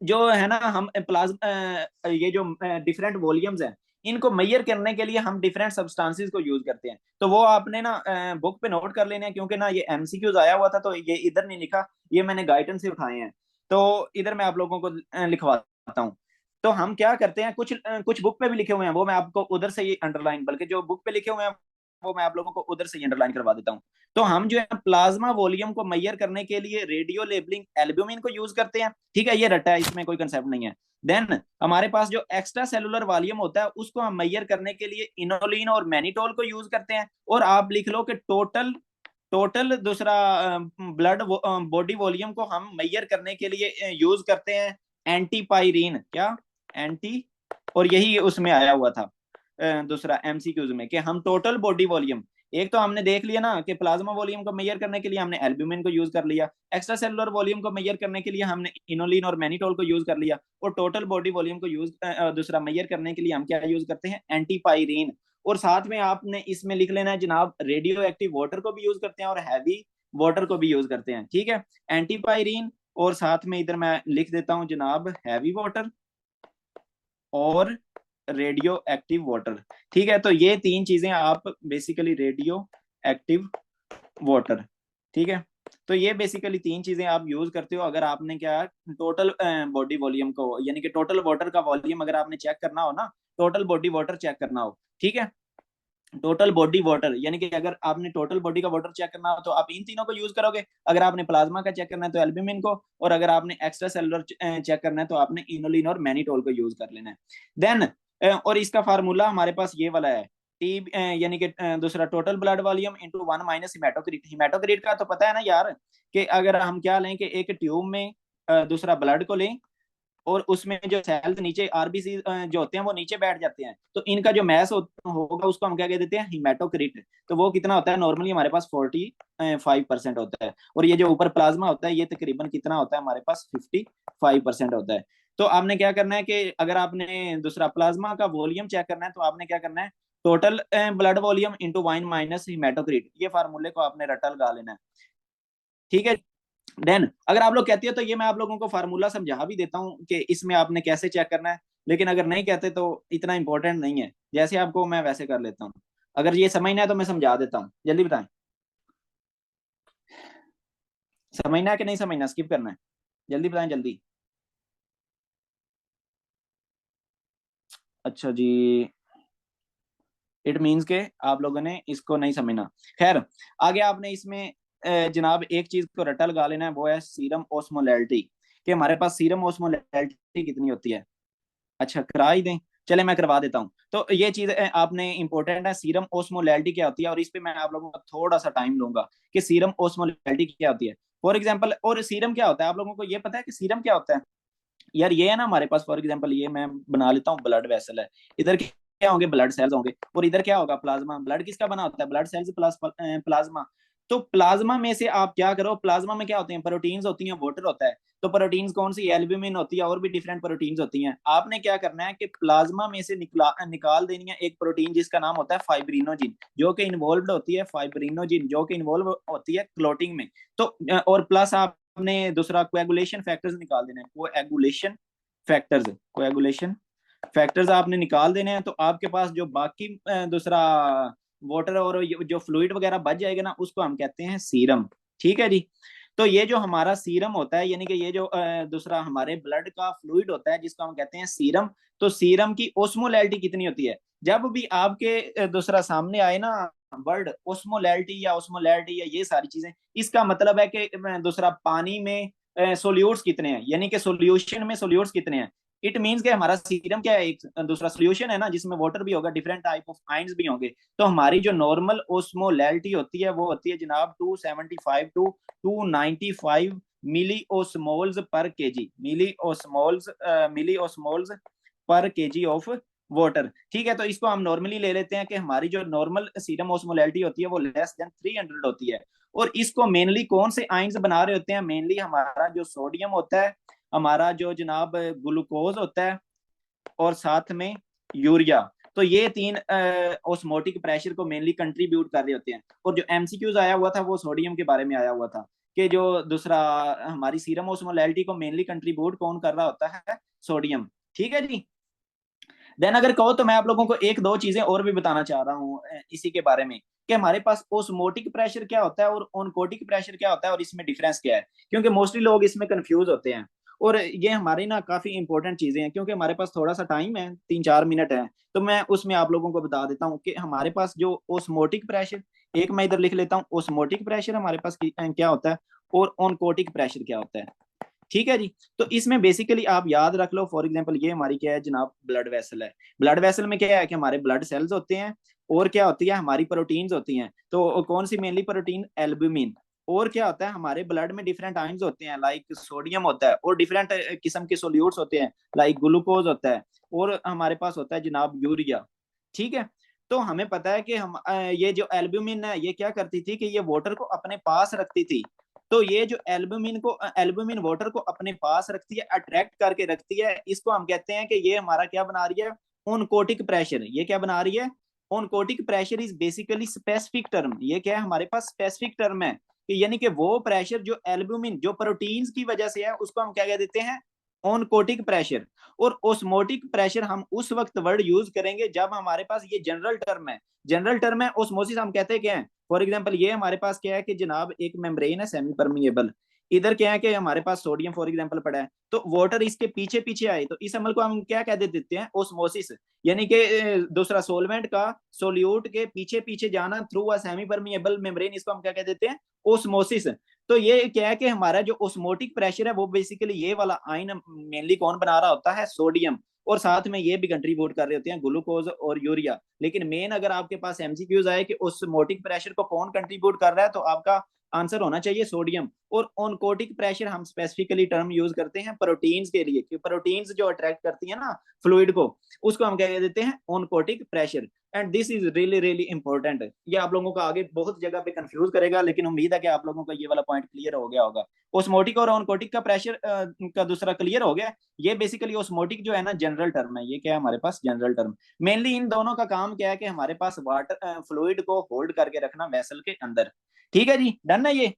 जो है ना हम प्लाज्मा ये जो डिफरेंट वॉल्यूम्स हैं इनको मेजर करने के लिए हम डिफरेंट सब्सटेंसेस को यूज करते हैं। तो वो आपने ना बुक पे नोट कर लेना है, क्योंकि ना ये एमसीक्यूज आया हुआ था तो ये इधर नहीं लिखा, ये मैंने गाइडेंस से उठाए हैं। तो इधर मैं आप लोगों को लिखवाता हूँ। तो हम क्या करते हैं, कुछ बुक पे भी लिखे हुए हैं वो मैं आपको उधर से ही अंडरलाइन, बल्कि जो बुक पे लिखे हुए हैं वो मैं आप लोगों को उधर से ही अंडरलाइन करवा देता हूँ। तो हम जो है प्लाज्मा वॉल्यूम को मेजर करने के लिए रेडियो लेबलिंग एल्ब्यूमिन को यूज करते हैं। ठीक है, ये रटा है, इसमें कोई कंसेप्ट नहीं है। देन हमारे पास जो एक्स्ट्रा सेलुलर वॉल्यूम होता है उसको हम मेजर करने के लिए इनोलिन और मैनिटोल को यूज करते हैं। और आप लिख लो कि टोटल टोटल दूसरा ब्लड बॉडी वॉल्यूम को हम मेजर करने के लिए यूज करते हैं एंटीपायरीन, क्या एंटी, और यही उसमें आया हुआ था दूसरा एमसीक्यूज में कि हम टोटल बॉडी वॉल्यूम, एक तो हमने देख लिया ना कि प्लाज्मा वॉल्यूम को मेजर करने के लिए हमने एल्ब्यूमिन को यूज कर लिया, एक्स्ट्रा सेलुलर वॉल्यूम को मेजर करने के लिए हमने इनोलिन और मैनिटोल को यूज कर लिया, और टोटल बॉडी वॉल्यूम को यूज दूसरा मेजर करने के लिए हम क्या यूज करते हैं एंटीपायरीन। और साथ में आपने इसमें लिख लेना है जनाब, रेडियो एक्टिव वाटर को भी यूज करते हैं और हैवी वाटर को भी यूज करते हैं, ठीक है, एंटीपायरीन, और साथ में इधर मैं लिख देता हूं जनाब हैवी वाटर और रेडियो एक्टिव वाटर, ठीक है। तो ये तीन चीजें आप बेसिकली रेडियो एक्टिव वाटर, ठीक है, तो ये बेसिकली तीन चीजें आप यूज करते हो अगर आपने क्या टोटल बॉडी वॉल्यूम को, यानी कि टोटल वाटर का वॉल्यूम अगर आपने चेक करना हो ना, टोटल बॉडी वाटर चेक करना हो, ठीक है, टोटल बॉडी वाटर, यानी कि अगर आपने टोटल बॉडी का वाटर चेक करना हो तो आप इन तीनों को यूज करोगे, अगर आपने प्लाज्मा का चेक करना है तो एल्ब्यूमिन को, और अगर आपने एक्स्ट्रा सेलुलर चेक करना है तो आपने इनोलिन और मैनिटोल को यूज कर लेना है। देन और इसका फार्मूला हमारे पास ये वाला है, टी यानी कि दूसरा total blood volume into 1 minus hematocrit. Hematocrit का तो पता है ना यार, कि अगर हम क्या लें कि एक ट्यूब में दूसरा ब्लड को लें और उसमें जो सेल्स नीचे आरबीसी जो होते हैं वो नीचे बैठ जाते हैं, तो इनका जो मैस होगा उसको हम क्या कह देते हैं हिमेटोक्रिट। तो वो कितना होता है नॉर्मली हमारे पास 45% होता है, और ये जो ऊपर प्लाज्मा होता है ये तकरीबन कितना होता है हमारे पास 55% होता है। तो आपने क्या करना है कि अगर आपने दूसरा प्लाज्मा का वॉल्यूम चेक करना है तो आपने क्या करना है total blood volume into 1 minus hematocrit, ये फार्मूले को आपने रटा लगा लेना है, ठीक है। देन अगर आप लोग कहते हो तो ये मैं आप लोगों को फार्मूला समझा भी देता हूँ कि इसमें आपने कैसे चेक करना है, लेकिन अगर नहीं कहते तो इतना इंपॉर्टेंट नहीं है, जैसे आपको मैं वैसे कर लेता हूँ। अगर ये समझना है तो मैं समझा देता हूँ, जल्दी बताएं, समझना है कि नहीं समझना, स्किप करना है, जल्दी बताएं जल्दी। अच्छा जी, इट मीन्स के आप लोगों ने इसको नहीं समझना। खैर, आगे आपने इसमें जनाब एक चीज को रट्टा लगा लेना है, वो है सीरम ओस्मोलैरिटी, कि हमारे पास सीरम ओस्मोलैरिटी कितनी होती है। अच्छा करा ही दें, चले मैं करवा देता हूँ। तो ये चीज आपने इंपॉर्टेंट है, सीरम ओस्मोलैरिटी क्या होती है, और इस पे मैं आप लोगों का थोड़ा सा टाइम लूंगा कि सीरम ओस्मोलैरिटी क्या होती है। फॉर एग्जांपल, और सीरम क्या होता है, आप लोगों को ये पता है कि सीरम क्या होता है? यार ये है ना हमारे पास, फॉर एग्जांपल ये मैं बना लेता हूँ ब्लड वेसल है, इधर क्या होंगे ब्लड सेल्स होंगे, और इधर क्या होगा प्लाज्मा। ब्लड किसका बना होता है, ब्लड सेल्स प्लस प्लाज्मा। तो प्लाज्मा में से आप क्या करो, प्लाज्मा में क्या होते हैं, प्रोटीन्स होती हैं, वाटर होता है। तो प्रोटीन्स कौन सी, एल्ब्यूमिन होती है, और भी डिफरेंट प्रोटीन्स होती हैं। आपने क्या करना है कि प्लाज्मा में से निकाल देनी है एक प्रोटीन जिसका नाम होता है फाइब्रिनोजिन, जो कि इन्वॉल्व होती है, फाइब्रिनोजिन जो कि इन्वॉल्व होती है क्लोटिंग में। तो और प्लस आपने दूसरा कोएगुलेशन फैक्टर्स निकाल देने हैं, कोएगुलेशन फैक्टर्स आपने निकाल देने हैं। तो आपके पास जो बाकी दूसरा वाटर और जो फ्लूइड वगैरह बच जाएगा ना, उसको हम कहते हैं सीरम, ठीक है जी। तो ये जो हमारा सीरम होता है, यानी कि ये जो दूसरा हमारे ब्लड का फ्लूइड होता है जिसको हम कहते हैं सीरम, तो सीरम की ओस्मोलैरिटी कितनी होती है। जब भी आपके दूसरा सामने आए ना वर्ड ओस्मोलैरिटी या ओस्मोलैरिटी या ये सारी चीजें, इसका मतलब है कि दूसरा पानी में सोल्यूट्स कितने हैं, यानी कि सोल्यूशन में सोल्यूट्स कितने हैं। इट मीन्स कि हमारा सीरम क्या है, एक दूसरा सोल्यूशन है ना जिसमें वाटर भी होगा, डिफरेंट टाइप ऑफ आइंस भी होंगे। तो हमारी जो नॉर्मल ओस्मोलैरिटी होती है वो होती है जनाब 275 टू 295 मिली ओस्मोल्स पर केजी, मिली ओस्मोल्स पर केजी ऑफ वाटर, ठीक है। तो इसको हम नॉर्मली ले लेते हैं कि हमारी जो नॉर्मल सीरम ओस्मोलैरिटी होती है वो लेस देन 300 होती है। और इसको मेनली कौन से आइंस बना रहे होते हैं, मेनली हमारा जो सोडियम होता है, हमारा जो जनाब ग्लूकोज होता है, और साथ में यूरिया। तो ये तीन ओस्मोटिक प्रेशर को मेनली कंट्रीब्यूट कर रहे होते हैं। और जो एमसीक्यूज आया हुआ था वो सोडियम के बारे में आया हुआ था, कि जो दूसरा हमारी सीरम ओस्मोलैरिटी को मेनली कंट्रीब्यूट कौन कर रहा होता है, सोडियम, ठीक है जी। देन अगर कहो तो मैं आप लोगों को एक दो चीजें और भी बताना चाह रहा हूँ इसी के बारे में, कि हमारे पास ओस्मोटिक प्रेशर क्या होता है और ओनकोटिक प्रेशर क्या होता है, और इसमें डिफरेंस क्या है, क्योंकि मोस्टली लोग इसमें कंफ्यूज होते हैं। और ये हमारी ना काफी इंपॉर्टेंट चीजें हैं, क्योंकि हमारे पास थोड़ा सा टाइम है, 3-4 मिनट है, तो मैं उसमें आप लोगों को बता देता हूँ कि हमारे पास जो ओस्मोटिक प्रेशर, एक मैं इधर लिख लेता हूँ, ओस्मोटिक प्रेशर हमारे पास क्या होता है, और ओनकोटिक प्रेशर क्या होता है, ठीक है जी। तो इसमें बेसिकली आप याद रख लो, फॉर एग्जांपल ये हमारी क्या है जनाब, ब्लड वेसल है। ब्लड वेसल में क्या है कि हमारे ब्लड सेल्स होते हैं, और क्या होती है हमारी प्रोटीन्स होती हैं। तो कौन सी मेनली प्रोटीन, एल्ब्यूमिन। और क्या होता है हमारे ब्लड में डिफरेंट आयंस होते हैं, लाइक सोडियम होता है, और डिफरेंट किस्म के सोल्यूट्स होते हैं, लाइक ग्लूकोज होता है, और हमारे पास होता है जनाब यूरिया। ठीक है। तो हमें पता है कि हम ये जो एल्ब्यूमिन है ये क्या करती थी कि ये वाटर को अपने पास रखती थी। तो ये जो एल्ब्यूमिन वाटर को अपने पास रखती है, अट्रैक्ट करके रखती है, इसको हम कहते हैं कि ये हमारा क्या बना रही है, ओनकोटिक प्रेशर। ये क्या बना रही है, oncotic pressure is basically specific term. ये क्या है हमारे पास स्पेसिफिक टर्म है, कि यानी कि वो प्रेशर जो एल्ब्यूमिन जो प्रोटीन्स की वजह से है उसको हम क्या कह देते हैं, ओनकोटिक प्रेशर। और ओस्मोटिक प्रेशर हम उस वक्त वर्ड यूज करेंगे जब हमारे पास ये जनरल टर्म है। जनरल टर्म है ओस्मोसिस, हम कहते हैं क्या है, फॉर एग्जांपल ये हमारे पास क्या है कि जनाब एक मेम्ब्रेन है सेमी परमिएबल, इधर क्या है कि हमारे पास सोडियम फॉर एग्जांपल पड़ा है, तो वाटर इसके पीछे पीछे आए, तो इस अमल को हम क्या कह देते हैं, ओस्मोसिस। यानी कि दूसरा सोलवेंट का सोल्यूट के पीछे पीछे जाना through a semi permeable membrane, इसको हम क्या कह देते हैं, ओस्मोसिस। तो ये क्या है कि हमारा जो ओस्मोटिक प्रेशर है वो बेसिकली ये वाला आयन मेनली कौन बना रहा होता है, सोडियम। और साथ में ये भी कंट्रीब्यूट कर रहे होते हैं ग्लूकोज और यूरिया। लेकिन मेन अगर आपके पास एमसीक्यूज आए कि ओस्मोटिक प्रेशर को कौन कंट्रीब्यूट कर रहा है, तो आपका आंसर होना चाहिए सोडियम। और ओनकोटिक प्रेशर हम स्पेसिफिकली टर्म यूज करते हैं प्रोटीन्स के लिए, कि प्रोटीन्स जो अट्रैक्ट करती है ना फ्लूइड को, उसको हम क्या कह देते हैं, oncotic pressure. And this is really really important. ये आप लोगों का आगे बहुत जगह पे कंफ्यूज करेगा, लेकिन उम्मीद है कि आप लोगों का ये वाला पॉइंट क्लियर हो गया होगा। ओस्मोटिक और ओनकोटिक का प्रेशर का दूसरा क्लियर हो गया। ये बेसिकली ओस्मोटिक जो है ना जनरल टर्म है, ये क्या है हमारे पास जनरल टर्म। मेनली इन दोनों का काम क्या है कि हमारे पास वाटर फ्लूइड को होल्ड करके रखना वेसल के अंदर। ठीक है जी, डन है ये,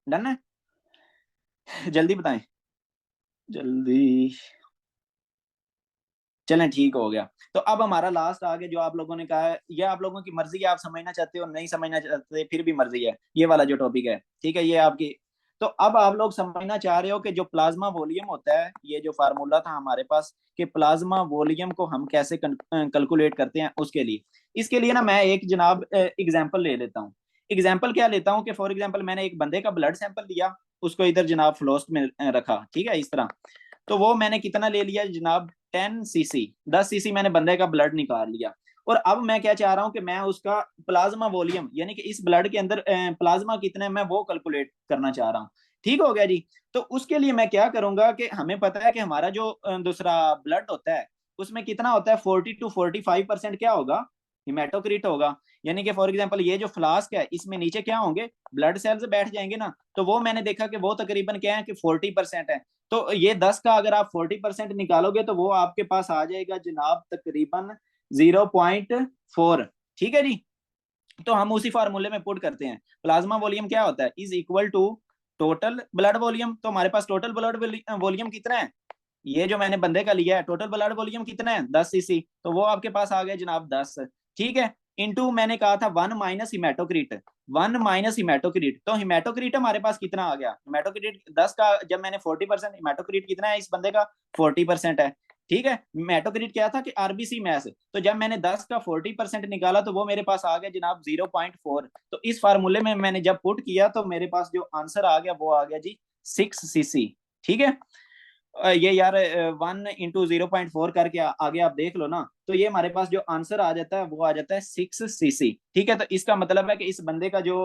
डन है। जल्दी बताएं, जल्दी। चलें ठीक हो गया। तो अब हमारा लास्ट आगे जो आप लोगों ने कहा है, ये आप लोगों की मर्जी है, आप समझना चाहते हो नहीं समझना चाहते फिर भी मर्जी है, ये वाला जो टॉपिक है, ठीक है, ये आपकी। तो अब आप लोग समझना चाह रहे हो कि जो प्लाज्मा वॉल्यूम होता है, ये जो फार्मूला था हमारे पास कि प्लाज्मा वॉल्यूम को हम कैसे कैलकुलेट करते हैं, उसके लिए, इसके लिए ना मैं एक जनाब एग्जांपल ले लेता हूँ। एग्जांपल क्या लेता हूँ कि फॉर एग्जांपल मैंने एक बंदे का ब्लड सैंपल लिया, उसको इधर जनाब फ्लोस्क में रखा, ठीक है, इस तरह। तो वो मैंने कितना ले लिया जनाब, 10 सीसी, 10 सीसी मैंने बंदे का ब्लड निकाल लिया। और अब मैं क्या चाह रहा हूं कि मैं उसका प्लाज्मा वॉल्यूम, यानी कि इस ब्लड के अंदर प्लाज्मा कितना है, मैं वो कैलकुलेट करना चाह रहा हूँ। ठीक हो गया जी। तो उसके लिए मैं क्या करूंगा कि हमें पता है कि हमारा जो दूसरा ब्लड होता है उसमें कितना होता है, 40 to 45% क्या होगा, हिमेटोक्रिट होगा। यानी कि फॉर एग्जांपल ये जो फ्लास्क है इसमें नीचे क्या होंगे, ब्लड सेल्स बैठ जाएंगे ना। तो वो मैंने देखा कि वो तकरीबन क्या है कि 40% है। तो ये 10 का अगर आप 40% निकालोगे तो वो आपके पास आ जाएगा जनाब तकरीबन 0.4। ठीक है जी। तो हम उसी फार्मूले में पुट करते हैं, प्लाज्मा वॉल्यूम क्या होता है, is equal to total blood volume. तो हमारे पास टोटल ब्लड वॉल्यूम कितना है, ये जो मैंने बंदे का लिया है, टोटल ब्लड वॉल्यूम कितना है, 10 सीसी, तो वो आपके पास आ गया जनाब 10। ठीक है। इनटू मैंने कहा था 1 - हिमेटोक्रिट, 1 - हिमेटोक्रिट। तो हिमेटोक्रिट हमारे पास कितना आ गया, हिमेटोक्रिट 10 का जब मैंने 40%, हिमेटोक्रिट कितना है इस बंदे का, 40% है। ठीक है। हिमेटोक्रिट क्या था कि आरबीसी मैस, तो जब मैंने 10 का 40% निकाला तो वो मेरे पास आ गया जनाब 0.4। तो इस फार्मूले में मैंने जब पुट किया तो मेरे पास जो आंसर आ गया वो आ गया जी 6 सीसी। ठीक है। ये यार 1 × 0.4 करके आगे आप देख लो ना, तो ये हमारे पास जो आंसर आ जाता है वो आ जाता है 6 सीसी। ठीक है। तो इसका मतलब है कि इस बंदे का जो